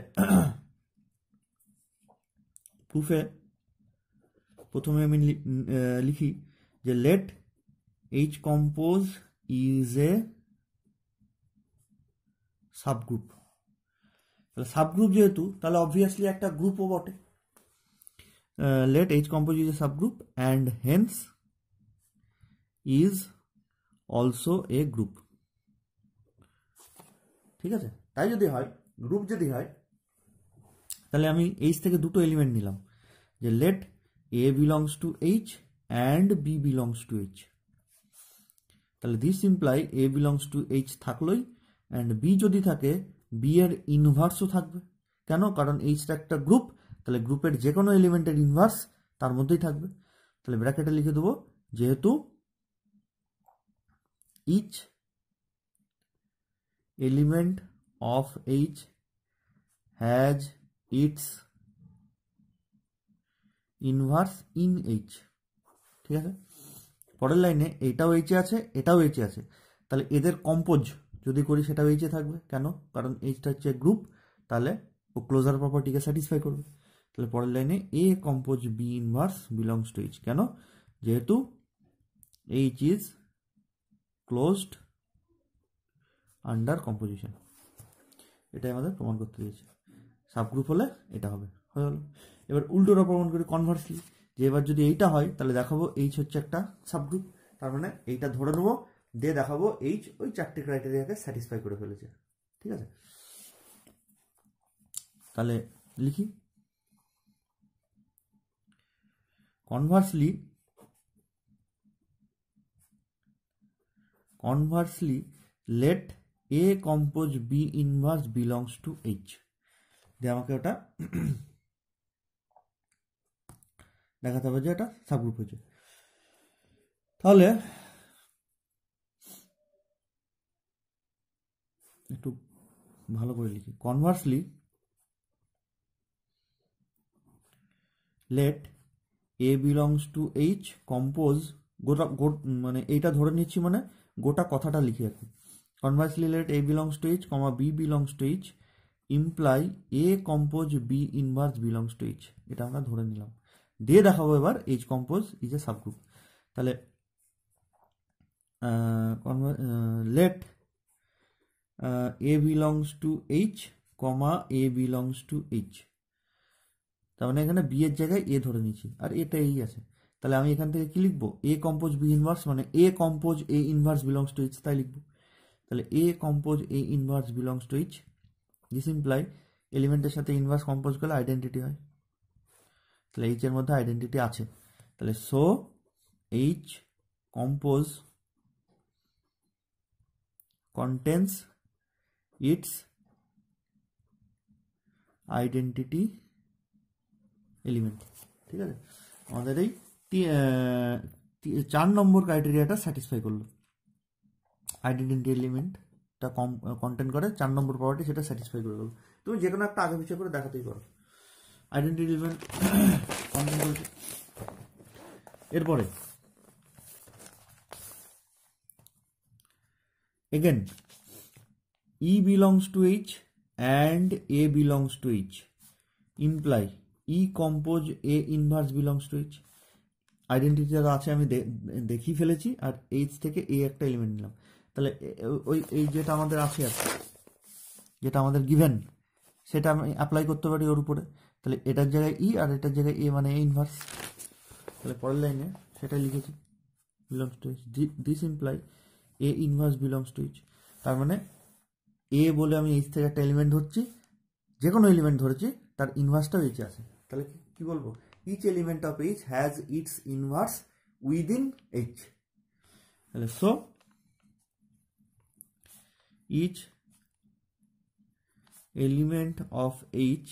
Speaker 1: প্রুফে প্রথমে আমি লিখি যে let H compose is a subgroup. তাহলে সাবগ্রুপ যেহেতু, তাহলে অবভিয়াসলি একটা গ্রুপও বটে। Let H compose is a subgroup and hence is also a group. ঠিক আছে, তাই যদি হয়, গ্রুপ যদি হয়, তাহলে আমি এইচ থেকে দুটো এলিমেন্ট নিলাম, যে let A belongs to H and B belongs to H. তাহলে this imply A belongs to H থাকলোই, অ্যান্ড বি যদি থাকে বি এর ইনভার্সও থাকবে। কেন, কারণ এইচটা একটা গ্রুপ, তাহলে গ্রুপের যে কোনো এলিমেন্টের ইনভার্স তার মধ্যেই থাকবে। তাহলে ব্র্যাকেটে লিখে দেবো, যেহেতু each element of H has its inverse in H. ঠিক আছে, পরের লাইনে এইটাও এইচে আছে, এটাও এইচে আছে, তাহলে এদের কম্পোজ যদি করি সেটাও এইচে থাকবে। কেন, কারণ এইচটা হচ্ছে গ্রুপ, তাহলে ও ক্লোজার প্রপার্টিকে স্যাটিসফাই করবে। তাহলে পরের লাইনে A compose B inverse belongs to H. কেন, যেহেতু H is closed under composition. এটাই আমাদের প্রমাণ করতে দিয়েছে, সাবগ্রুপ হলে এটা হবে, হয়ে গেল। এবার উল্টোটা প্রমাণ করি কনভার্সলি, যে এবার যদি এইটা হয় তাহলে দেখাবো এইচ হচ্ছে একটা সাবগ্রুপ, তার মানে এইটা ধরে নেবো, দিয়ে দেখাবো এইচ ওই চারটি ক্রাইটেরিয়াকে স্যাটিসফাই করে ফেলেছে। ঠিক আছে, তাহলে লিখি conversely let A compose B inverse belongs to H, দিয়ে আমাকে ওটা দেখাতে হবে যে এটা সাবগ্রুপ হয়েছে। তাহলে একটু ভালো করে লিখি, conversely let A belongs to H compose, গোটা মানে এইটা ধরে নিচ্ছি, মানে গোটা কথাটা লিখে রাখি। Conversely let A belongs to H comma B belongs to H imply A compose B inverse belongs to H, এটা আমরা ধরে নিলাম। দিয়ে দেখাবো এবার H compose is a subgroup. তাহলে let A belongs to H comma A belongs to H, তার মানে এখানে বি এর জায়গায় এ ধরে নিচ্ছি, আর এটা এই আছে। তাহলে আমি এখান থেকে কি লিখবো, এ কম্পোজ বি ইনভার্স, মানে A compose A inverse belongs to H, তাই লিখবো। তাহলে A compose A inverse belongs to H, this imply এলিমেন্টের সাথে ইনভার্স কম্পোজ করলে আইডেন্টিটি হয়, তাহলে এইচ এর মধ্যে আইডেন্টিটি আছে। তাহলে so H compose contains its identity element. ঠিক আছে, আমাদের এই 4 নম্বর ক্রাইটেরিয়াটা স্যাটিসফাই করলো, আইডেন্টিটি এলিমেন্টটা কন্টেন্ট করে 4 নম্বর প্রপার্টি, সেটা স্যাটিসফাই করে গেল। তুমি যে কোনো একটা আগে পিছিয়ে করে দেখাতেই পারো, আইডেন্টিটি এলিমেন্ট কন্টেন্ট করেছে। এরপরে again E belongs to H and A belongs to H imply E compose A inverse belongs to H. Identity যারা আছে আমি দেখিয়ে ফেলেছি, আর এইচ থেকে এ একটা এলিমেন্ট নিলাম। তাহলে ওই এই যেটা আমাদের আছে, যেটা আমাদের গিভেন, সেটা আমি অ্যাপ্লাই করতে পারি ওর উপরে। তাহলে এটার জায়গায় ই আর এটার জায়গায় এ, মানে এ ইনভার্স। তাহলে পরের লাইনে সেটাই লিখেছি, belongs to H, this imply A inverse belongs to H. তার মানে এ বলে আমি এইচ থেকে একটা এলিমেন্ট ধরছি, যে কোনো এলিমেন্ট ধরেছি, তার ইনভার্সটাও এইচে আছে। তাহলে কি বলবো, each element of H has its inverse within H. তাহলে so each element of H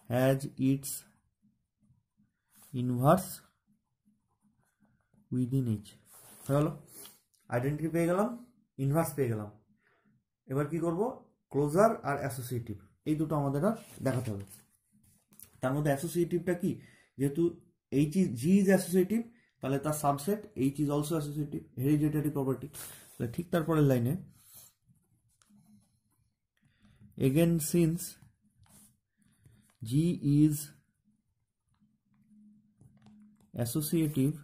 Speaker 1: has its inverse within H. হয়ে গেল, আইডেন্টিটি পেয়ে গেলাম, ইনভার্স পেয়ে গেলাম। এবার কি করব, ক্লোজার আর অ্যাসোসিয়েটিভ এই দুটো আমাদের আর দেখাতে হবে। তার মধ্যে অ্যাসোসিয়েটিভটা কি, যেহেতু H is G is associative, তাহলে তার subset H is also associative, hereditary property. তাহলে ঠিক তারপরের লাইনে again since G is associative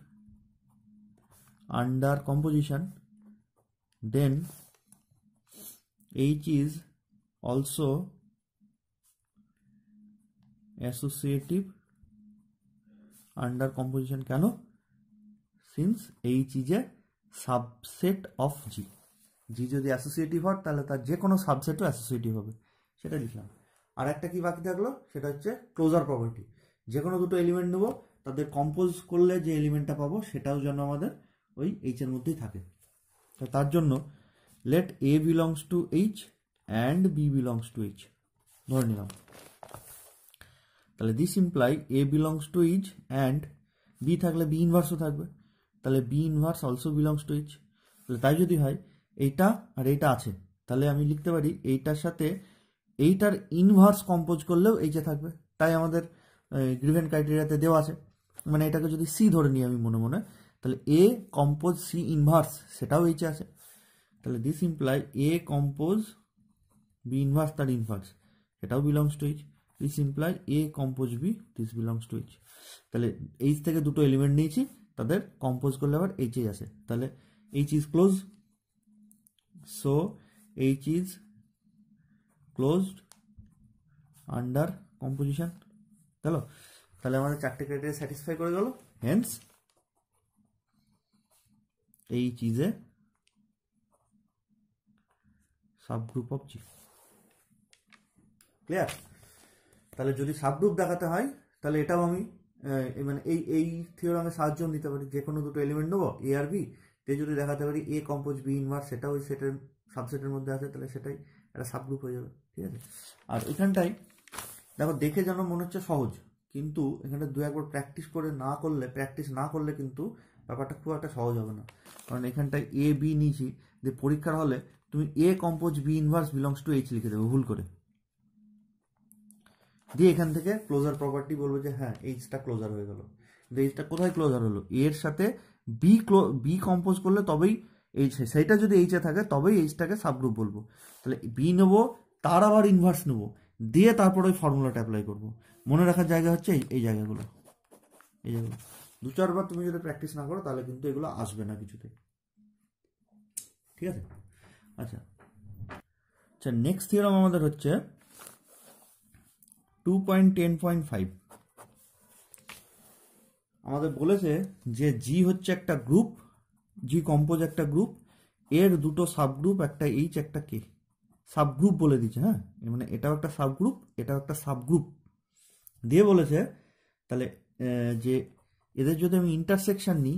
Speaker 1: under composition, then H is also associative under composition। কেন? since H is a subset of G, G যদি associative হয় তাহলে তার যে কোনো সাবসেটও অ্যাসোসিয়েটিভ হবে, সেটা লিখলাম। আর একটা কি বাকি থাকলো, সেটা হচ্ছে ক্লোজার প্রপার্টি। যে কোনো দুটো এলিমেন্ট নেবো, তাদের কম্পোজ করলে যে এলিমেন্টটা পাবো সেটাও যেন আমাদের ওই এইচ এর মধ্যেই থাকে। তো তার জন্য let A belongs to H and B belongs to H ধরে নিলাম। তাহলে this imply A belongs to H and B থাকলে বি ইনভার্সও থাকবে, তাহলে B inverse also belongs to H. তাহলে তাই যদি হয় এইটা আর এইটা আছে, তাহলে আমি লিখতে পারি এইটার সাথে এইটার ইনভার্স কম্পোজ করলেও এইচে থাকবে। তাই আমাদের গিভেন ক্রাইটেরিয়াতে দেওয়া আছে। মানে এটাকে যদি সি ধরে নিই আমি মনে মনে, তাহলে এ কম্পোজ সি ইনভার্স সেটাও এইচে আছে। তাহলে this imply A compose B inverse তার ইনভার্স সেটাও belongs to H. This imply A compose B, this belongs to H. তাহলে এইচ থেকে দুটো এলিমেন্ট নিয়েছি, তাদের কম্পোজ করলে আবার এইচে আসে। তাহলে H is close, so H is closed under composition. গেল, তাহলে আমাদের চারটে ক্রাইটেরিয়া স্যাটিসফাই করে গেল। Hence H is a subgroup of G. Clear? তাহলে যদি সাবগ্রুপ দেখাতে হয় তাহলে এটাও আমি মানে এই থিওরামের সাহায্য নিতে পারি। যে কোনো দুটো এলিমেন্ট নেবো এ আর বি, তে যদি দেখাতে পারি এ কম্পোজ বি ইনভার্স, সেটাও ওই সেটের সাবসেটের মধ্যে আছে, তাহলে সেটাই একটা সাবগ্রুপ হয়ে যাবে। ঠিক আছে? আর এখানটাই দেখো, দেখে যেন মনে হচ্ছে সহজ, কিন্তু এখানটা দু একবার প্র্যাকটিস না করলে কিন্তু ব্যাপারটা খুব একটা সহজ হবে না। কারণ এখানটায় এ বি নিয়েছি, যে পরীক্ষার হলে তুমি A compose B inverse belongs to H লিখে দেবে ভুল করে, দিয়ে এখান থেকে ক্লোজার প্রপার্টি বলবো যে হ্যাঁ এইচটা ক্লোজার হয়ে গেল। কিন্তু এইচটা কোথায় ক্লোজার হলো, এর সাথে বি কম্পোজ করলে তবেই এইচ, সেইটা যদি এইচে থাকে তবেই এইচটাকে সাবগ্রুপ বলবো। তাহলে বি নেবো, তার আবার ইনভার্স নেবো, দিয়ে তারপর ওই ফর্মুলাটা অ্যাপ্লাই করবো। মনে রাখার জায়গা হচ্ছে এই জায়গাগুলো, এই জায়গাগুলো দু চারবার তুমি যদি প্র্যাকটিস না করো তাহলে কিন্তু এগুলো আসবে না কিছুতে। ঠিক আছে? আচ্ছা, নেক্সট থিওরাম আমাদের হচ্ছে 2.10.5। আমাদের বলেছে যে জি হচ্ছে একটা গ্রুপ, জি কম্পোজ একটা গ্রুপ, এর দুটো সাবগ্রুপ, একটা এইচ একটা কে, সাবগ্রুপ বলে দিচ্ছে। হ্যাঁ, মানে এটাও একটা সাবগ্রুপ, এটাও একটা সাবগ্রুপ দিয়ে বলেছে। তাহলে যে এদের যদি আমি ইন্টারসেকশন নিই,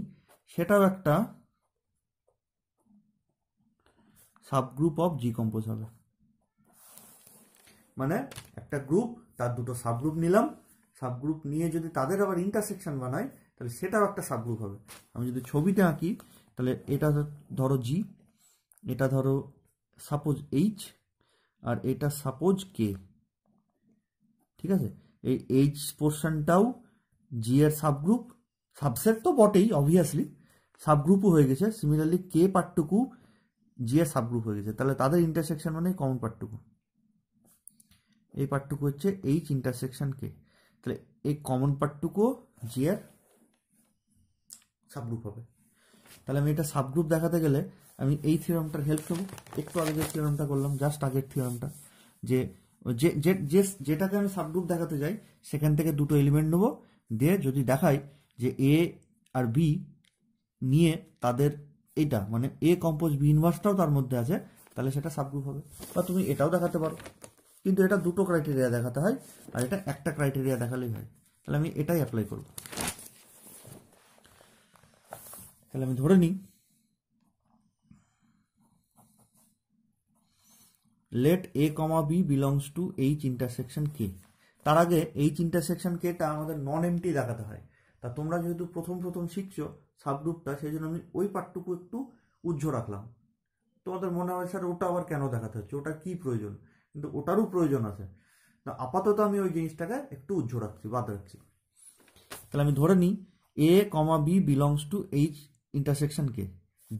Speaker 1: সেটাও একটা সাবগ্রুপ অফ জি কম্পোজ হবে। মানে একটা গ্রুপ, তার দুটো সাবগ্রুপ নিলাম, সাবগ্রুপ নিয়ে যদি তাদের আবার ইন্টারসেকশন বানাই, তাহলে সেটাও একটা সাবগ্রুপ হবে। আমি যদি ছবিতে আঁকি, তাহলে এটা ধরো জি, এটা ধরো সাপোজ এইচ, আর এটা সাপোজ কে। ঠিক আছে? এই এইচ পোর্শনটাও জি এর সাবগ্রুপ, সাবসেট তো বটেই অবভিয়াসলি, সাবগ্রুপও হয়ে গেছে। সিমিলারলি কে পার্টটুকু জি এর সাবগ্রুপ হয়ে গেছে, তাহলে তাদের ইন্টারসেকশন মানে কমন পার্টটুকু, এই পার্টটুকু হচ্ছে এইচ ইন্টারসেকশন কে। তাহলে এই কমন পার্টটুকুও জি এর সাবগ্রুপ হবে। তাহলে আমি এটা সাবগ্রুপ দেখাতে গেলে আমি এই থিওরামটার হেল্প নেব। একটু আগে যে থিওরামটা করলাম, জাস্ট আগের থিওরামটা, যে যেটাকে আমি সাবগ্রুপ দেখাতে যাই সেখান থেকে দুটো এলিমেন্ট নেবো, দিয়ে যদি দেখাই যে এ আর বি নিয়ে তাদের এইটা মানে এ কম্পোজ বি ইনভার্সটাও তার মধ্যে আছে, তাহলে সেটা সাবগ্রুপ হবে। বা তুমি এটাও দেখাতে পারো, কিন্তু এটা দুটো ক্রাইটেরিয়া দেখাতে হয়, আর এটা একটা ক্রাইটেরিয়া দেখালেই হয়। তাহলে আমি এটাই অ্যাপ্লাই করব। তাহলে আমি ধরে নিই let A comma B belongs to H intersection K. তার আগে এইচ ইন্টারসেকশন কেটা আমাদের নন এমটি দেখাতে হয়। তা তোমরা যেহেতু প্রথম শিখছো সাবগ্রুপটা, সেই জন্য আমি ওই পার্টটুকু একটু উজ্জ্ব রাখলাম। তোমাদের মনে হয় স্যার ওটা আবার কেন দেখাতে হচ্ছে, ওটা কি প্রয়োজন? কিন্তু ওটারও প্রয়োজন আছে। তা আপাতত আমি ওই জিনিসটাকে একটু উজ্জ্ব রাখছি, বাদ রাখছি। তাহলে আমি ধরে নিই A comma B belongs to H intersection K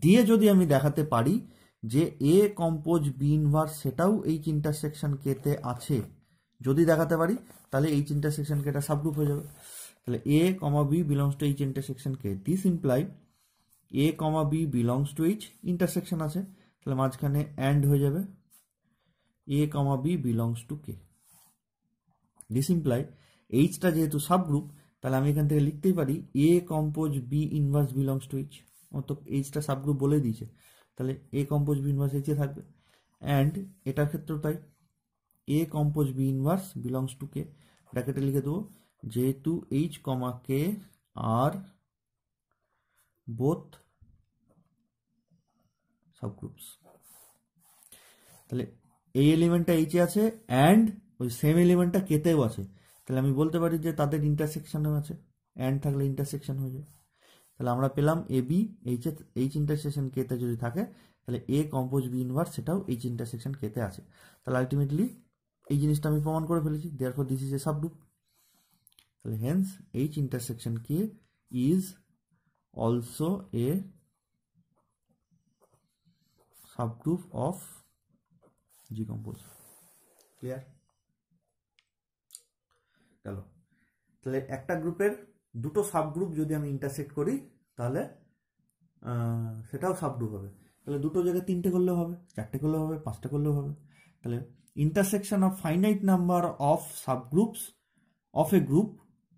Speaker 1: দিয়ে যদি আমি দেখাতে পারি যে এ কম্পোজ বি ইনভার্স সেটাও এইচ ইন্টারসেকশন কেতে আছে, যদি দেখাতে পারি তাহলে এইচ ইন্টারসেকশন কেটা সাবগ্রুপ হয়ে যাবে। তাহলে A comma B belongs to H intersection K, this imply A comma B belongs to H intersection আছে, তাহলে মাঝখানে অ্যান্ড হয়ে যাবে A comma B belongs to K. This imply এইচটা যেহেতু সাবগ্রুপ, তাহলে আমি এখান থেকে লিখতেই পারি A compose B inverse belongs to H. তো এইচটা সাবগ্রুপ বলে দিয়েছে, তাহলে এ কম্পোজ বি ইনভার্স এইচে থাকবে। অ্যান্ড এটার ক্ষেত্রেও তাই, A compose B inverse belongs to কে, ব্র্যাকেটে লিখে দেবো যেহেতু এইচ কমা কে আর বোথ সাবগ্রুপস। তাহলে এই এলিমেন্টটা এইচে আছে অ্যান্ড ওই সেম এলিমেন্টটা কেতেও আছে, তাহলে আমি বলতে পারি যে তাদের ইন্টারসেকশনও আছে, অ্যান্ড থাকলে ইন্টারসেকশন হয়ে যায়। তাহলে আমরা পেলাম এ বি এইচ ইন্টারসেকশন কেতে যদি থাকে, তাহলে এ কম্পোজ বি ইনভার্স সেটাও এইচ ইন্টারসেকশন কেতে আছে। তাহলে আলটিমেটলি এই জিনিসটা আমি প্রমাণ করে ফেলেছি, therefore this is a subgroup. তাহলে hence H intersection K is also a subgroup of G compose. Clear গেল? তাহলে একটা গ্রুপের দুটো সাবগ্রুপ যদি আমি ইন্টারসেক্ট করি তাহলে সেটাও সাবগ্রুপ হবে। তাহলে দুটো জায়গায় তিনটে করলেও হবে, চারটে করলেও হবে, পাঁচটা করলেও হবে। তাহলে intersection of finite number of subgroups of a group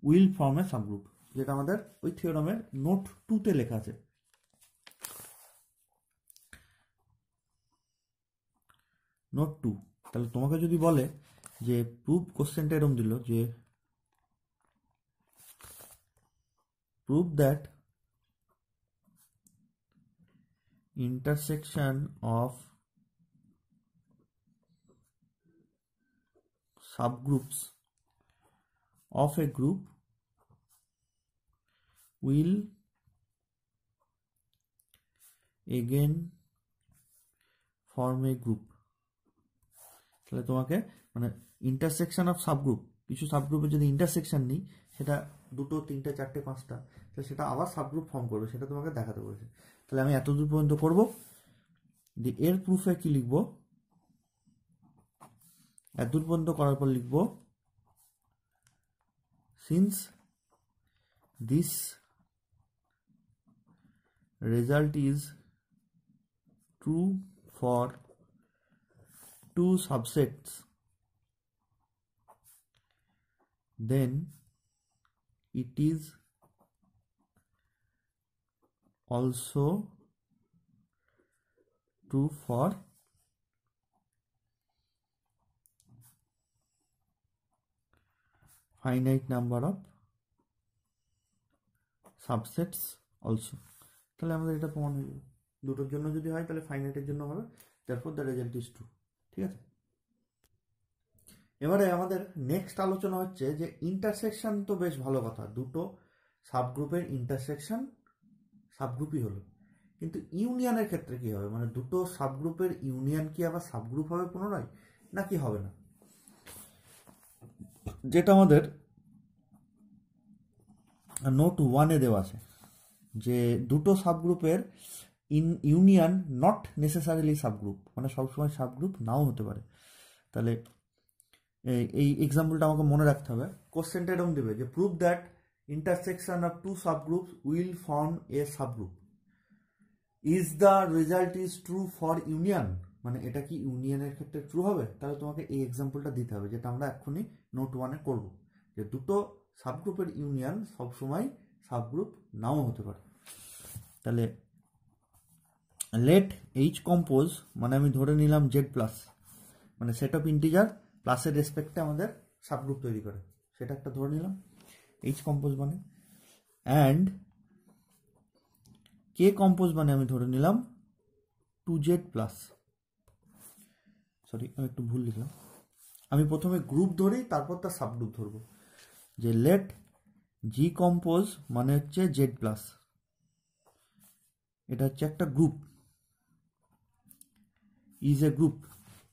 Speaker 1: will form a subgroup, যেটা আমাদের ওই থিওরামের নোট 2-তে লেখা আছে। নোট 2। তাহলে তোমাকে যদি বলে যে প্রুভ, কোশ্চেনটা এরকম দিল যে prove that intersection of subgroups of a group will again form a group। তাহলে তোমাকে মানে ইন্টারসেকশন অফ সাবগ্রুপ, কিছু সাবগ্রুপে যদি ইন্টারসেকশন নিই সেটা দুটো, তিনটে, চারটে, পাঁচটা, তাহলে সেটা আবার সাবগ্রুপ ফর্ম করবে, সেটা তোমাকে দেখাতে বলেছে। তাহলে আমি এতদূর পর্যন্ত করব। এর প্রুফে কি লিখবো? এতদূর পর্যন্ত করার পর লিখবো since this result is true for two subsets, then it is also true for finite number of subsets also। তাহলে আমাদের এটা প্রমাণ হয়ে যাবে, দুটোর জন্য যদি হয় তাহলে ফাইনাইটের জন্য হবে, therefore the result is true। ঠিক আছে, এবারে আমাদের নেক্সট আলোচনা হচ্ছে যে ইন্টারসেকশন তো বেশ ভালো কথা, দুটো সাবগ্রুপের ইন্টারসেকশন সাবগ্রুপই হলো, কিন্তু ইউনিয়নের ক্ষেত্রে কি হবে? মানে দুটো সাবগ্রুপের ইউনিয়ন কি আবার সাবগ্রুপ হবে পুনরায়, নাকি হবে না? যেটা আমাদের নোট 1-এ দেওয়া আছে যে দুটো সাবগ্রুপের ইউনিয়ন নট নেসেসারিলি সাবগ্রুপ, মানে সবসময় সাবগ্রুপ নাও হতে পারে। তাহলে এই এক্সাম্পলটা আমাকে মনে রাখতে হবে। কোশ্চেনটা এরকম দেবে যে prove that intersection of two subgroups will form a subgroup, is the result is true for union, মানে এটা কি ইউনিয়নের ক্ষেত্রে ট্রু হবে? তাহলে তোমাকে এই এক্সাম্পলটা দিতে হবে, যেটা আমরা এক্ষুনি নোট 1-এ করব, যে দুটো সাবগ্রুপের ইউনিয়ন সবসময় সাবগ্রুপ নাও হতে পারে। তাহলে লেট এইচ কম্পোজ, মানে আমি ধরে নিলাম জেড প্লাস, মানে সেট অফ ইন্টিজার প্লাসের রেসপেক্টে আমাদের সাবগ্রুপ তৈরি করে, সেটা একটা ধরে নিলাম এইচ কম্পোজ মানে। অ্যান্ড কে কম্পোজ মানে আমি ধরে নিলাম 2z প্লাস। সরি আমি একটু ভুল লিখলাম, আমি প্রথমে গ্রুপ ধরি তারপর তার সাবগ্রুপ ধরবো। যে লেট জি কম্পোজ মানে হচ্ছে জেড প্লাস, এটা হচ্ছে একটা গ্রুপ, ইজ এ গ্রুপ।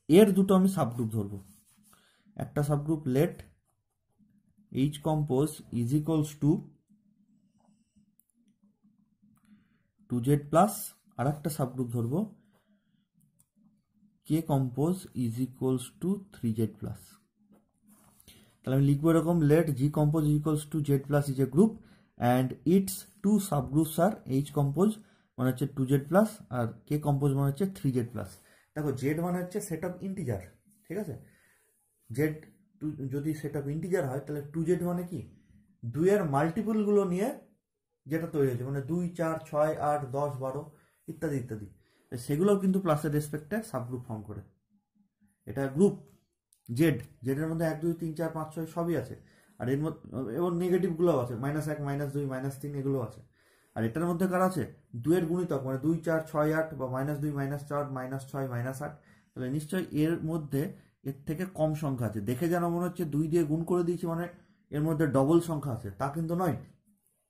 Speaker 1: এর দুটো আমি সাবগ্রুপ ধরবো। একটা subgroup let H compose is equals to Z plus, আর একটা সাবগ্রুপ ধরবো K compose is equals to 3z plus. তাহলে আমি লিখবো এরকম, let G compose is equals to Z plus is a group and its two subgroups are H compose মানে হচ্ছে 2z plus আর কে compose মানে হচ্ছে 3z প্লাস। দেখো জেড মানে হচ্ছে সেট অফ ইন্টিজার, ঠিক আছে, জেড যদি সেট অফ ইন্টিজার হয় তাহলে 2z মানে কি 2 এর মাল্টিপলগুলো নিয়ে যেটা তৈরি হয়েছে, মানে 2, 4, 6, 8, 10, 12 ইত্যাদি ইত্যাদি, সেগুলোও কিন্তু প্লাসের রেসপেক্টে সাবগ্রুপ ফর্ম করে। এটা গ্রুপ জেড, জেডের মধ্যে 1, 2, 3, 4, 5, 6 সবই আছে, আর এর মধ্যে এবং নেগেটিভগুলোও আছে, -1, -2, -3 এগুলো আছে। আর এটার মধ্যে কার আছে 2 এর গুণিতক, মানে 2, 4, 6, 8 বা -2, -4, -6, -8, তাহলে নিশ্চয়ই এর মধ্যে এর থেকে কম সংখ্যা আছে। দেখে যেন মনে হচ্ছে 2 দিয়ে গুণ করে দিয়েছি মানে এর মধ্যে ডবল সংখ্যা আছে, তা কিন্তু নয়।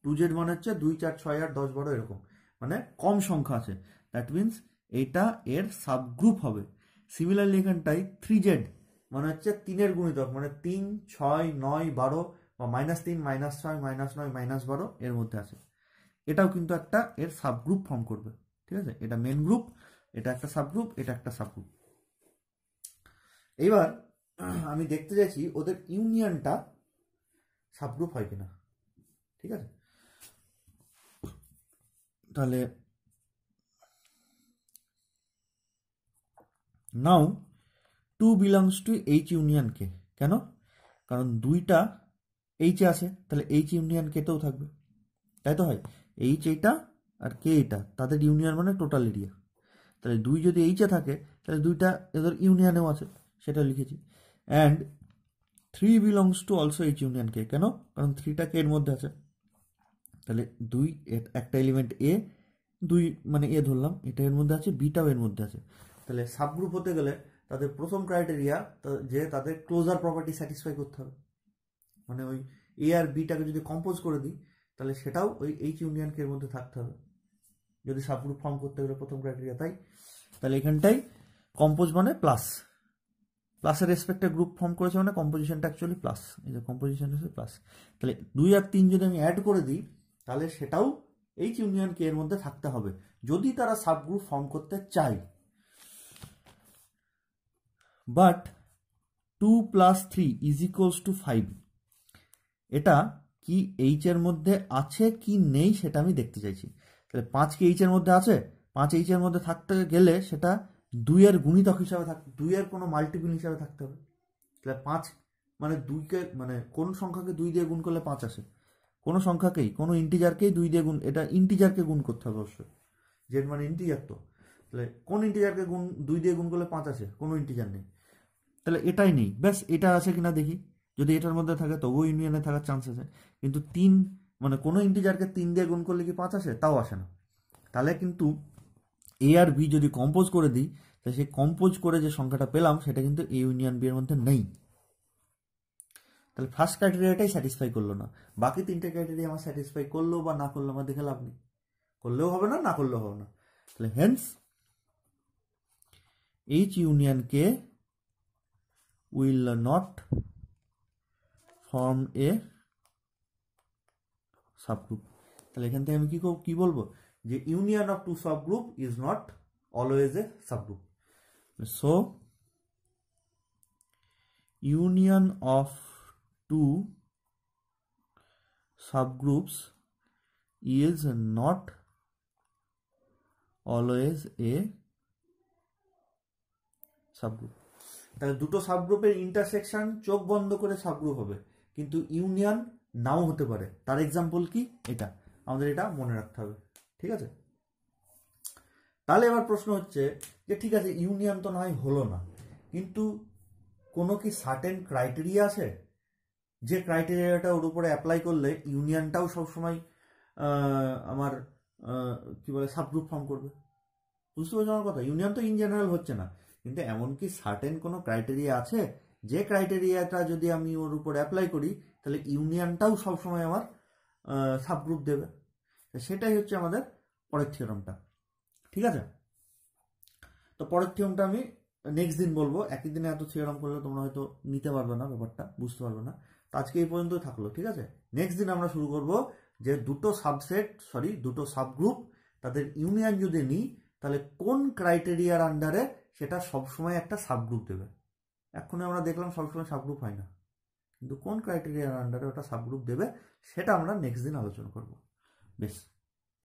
Speaker 1: 2z মানে হচ্ছে 2, 4, 6, 8, 10, 12 এরকম, মানে কম সংখ্যা আছে, দ্যাট মিনস এইটা এর সাবগ্রুপ হবে। সিমিলারলি এখানটাই 3z মানে হচ্ছে 3 এর গুণিতক, মানে 3, 6, 9, 12 বা -3, -6, -9, -12 এর মধ্যে আছে, এটাও কিন্তু একটা এর সাবগ্রুপ ফর্ম করবে। ঠিক আছে, এটা মেন গ্রুপ, এটা একটা সাবগ্রুপ, এটা একটা সাবগ্রুপ। এইবার আমি দেখতে চাইছি ওদের ইউনিয়নটা সাবগ্রুপ হয় কিনা। ঠিক আছে, তাহলে নাও 2 belongs to H union K. কেন? কারণ 2টা এইচে আছে, তাহলে এইচ ইউনিয়ন কেতেও থাকবে, তাই তো হয়। এইচ এইটা আর কে এটা, তাদের ইউনিয়ন মানে টোটাল এরিয়া। তাহলে 2 যদি এইচে থাকে তাহলে 2টা এদের ইউনিয়নেও আছে, সেটা লিখেছি। And 3 belongs to also H union K. কেন? কারণ 3টা কে এর মধ্যে আছে, তাহলে 2 একটা এলিমেন্ট এ, 2 মানে এ ধরলাম, এটা এর মধ্যে আছে, বিটাও এর মধ্যে আছে। তাহলে সাবগ্রুপ হতে গেলে তাদের প্রথম ক্রাইটেরিয়া যে তাদের ক্লোজার প্রপার্টি স্যাটিসফাই করতে হবে, মানে ওই এ আর বিটাকে যদি কম্পোজ করে দিই তাহলে সেটাও ওই এইচ ইউনিয়ন কে এর মধ্যে থাকতে হবে যদি সাবগ্রুপ ফর্ম করতে গেলে প্রথম ক্রাইটেরিয়া। তাই তাহলে এখানটাই কম্পোজ মানে প্লাস, প্লাসের রেসপেক্টে গ্রুপ ফর্ম করেছে মানে কম্পোজিশনটা অ্যাকচুয়ালি প্লাস, এই যে কম্পোজিশন হচ্ছে প্লাস। তাহলে 2 আর 3 যদি আমি অ্যাড করে দিই তাহলে সেটাও এইচ ইউনিয়ন কে এর মধ্যে থাকতে হবে যদি তারা সাবগ্রুপ ফর্ম করতে চায়। বাট 2 + 3 = 5, এটা কি এইচ এর মধ্যে আছে কি নেই সেটা আমি দেখতে চাইছি। তাহলে 5 কি এইচ এর মধ্যে আছে? 5 এইচ এর মধ্যে থাকতে গেলে সেটা 2 এর গুণিতক হিসাবে থাকতে, 2 এর কোনো মাল্টিপল হিসাবে থাকতে হবে। তাহলে 5 মানে 2কে, মানে কোন সংখ্যাকে 2 দিয়ে গুণ করলে 5 আসে? কোনো সংখ্যাকেই, কোনো ইন্টিজারকেই 2 দিয়ে গুণ, এটা ইন্টিজারকে গুণ করতে হবে অবশ্যই, জেড মানে ইন্টিজার। তো তাহলে কোন ইন্টিজারকে 2 দিয়ে গুণ করলে 5 আসে? কোনো ইন্টিজার নেই, তাহলে এটাই নেই। ব্যাস, এটা আছে কিনা দেখি, যদি এটার মধ্যে থাকে তবুও ইউনিয়নে থাকার চান্স আছে। কিন্তু 3 মানে কোনো ইন্টিজারকে 3 দিয়ে গুণ করলে কি 5 আসে? তাও আসে না। তাহলে কিন্তু এ আর বি যদি কম্পোজ করে দিই তাহলে সেই কম্পোজ করে যে সংখ্যাটা পেলাম সেটা কিন্তু এ ইউনিয়ন বি এর মধ্যে নেই। তাহলে ফার্স্ট ক্রাইটেরিয়াটাই স্যাটিসফাই করলো না, বাকি 3টে ক্রাইটেরিয়া আমার স্যাটিসফাই করলো বা না করলো আমার দেখে লাভ নেই, করলেও হবে না, না করলেও হবে না। তাহলে hence H union K will not form a subgroup। তাহলে এখান থেকে আমি কি বলবো, যে union of two subgroup is not always a subgroup. So union of two subgroups is not always a subgroup. তাহলে দুটো সাবগ্রুপের ইন্টারসেকশন চোখ বন্ধ করে সাবগ্রুপ হবে, কিন্তু ইউনিয়ন নাও হতে পারে। তার এক্সাম্পল কি? এটা আমাদের এটা মনে রাখতে হবে। ঠিক আছে, তাহলে এবার প্রশ্ন হচ্ছে যে ঠিক আছে ইউনিয়ন তো নয় হলো না, কিন্তু কোনো কি সার্টেন ক্রাইটেরিয়া আছে যে ক্রাইটেরিয়াটা ওর উপরে অ্যাপ্লাই করলে ইউনিয়নটাও সবসময় আমার কি বলে সাবগ্রুপ ফর্ম করবে? বুঝতে পারছো আমার কথা? ইউনিয়ন তো ইন জেনারেল হচ্ছে না, কিন্তু এমন কি সার্টেন কোনো ক্রাইটেরিয়া আছে যে ক্রাইটেরিয়াটা যদি আমি ওর উপর অ্যাপ্লাই করি তাহলে ইউনিয়নটাও সবসময় আমার সাবগ্রুপ দেবে? সেটাই হচ্ছে আমাদের পরের থিওরামটা। ঠিক আছে, তো পরের থিওরামটা আমি নেক্সট দিন বলবো। একই দিনে এত থিওরাম করলে তোমরা হয়তো নিতে পারবে না, ব্যাপারটা বুঝতে পারবে না। তো আজকে এই পর্যন্ত থাকলো, ঠিক আছে। নেক্সট দিন আমরা শুরু করব যে দুটো সাবগ্রুপ তাদের ইউনিয়ন যদি নিই তাহলে কোন ক্রাইটেরিয়ার আন্ডারে সেটা সবসময় একটা সাবগ্রুপ দেবে। এক্ষুনি আমরা দেখলাম সবসময় সাবগ্রুপ হয় না, কিন্তু কোন ক্রাইটেরিয়ার আন্ডারে ওটা সাবগ্রুপ দেবে সেটা আমরা নেক্সট দিন আলোচনা করব। বেশ।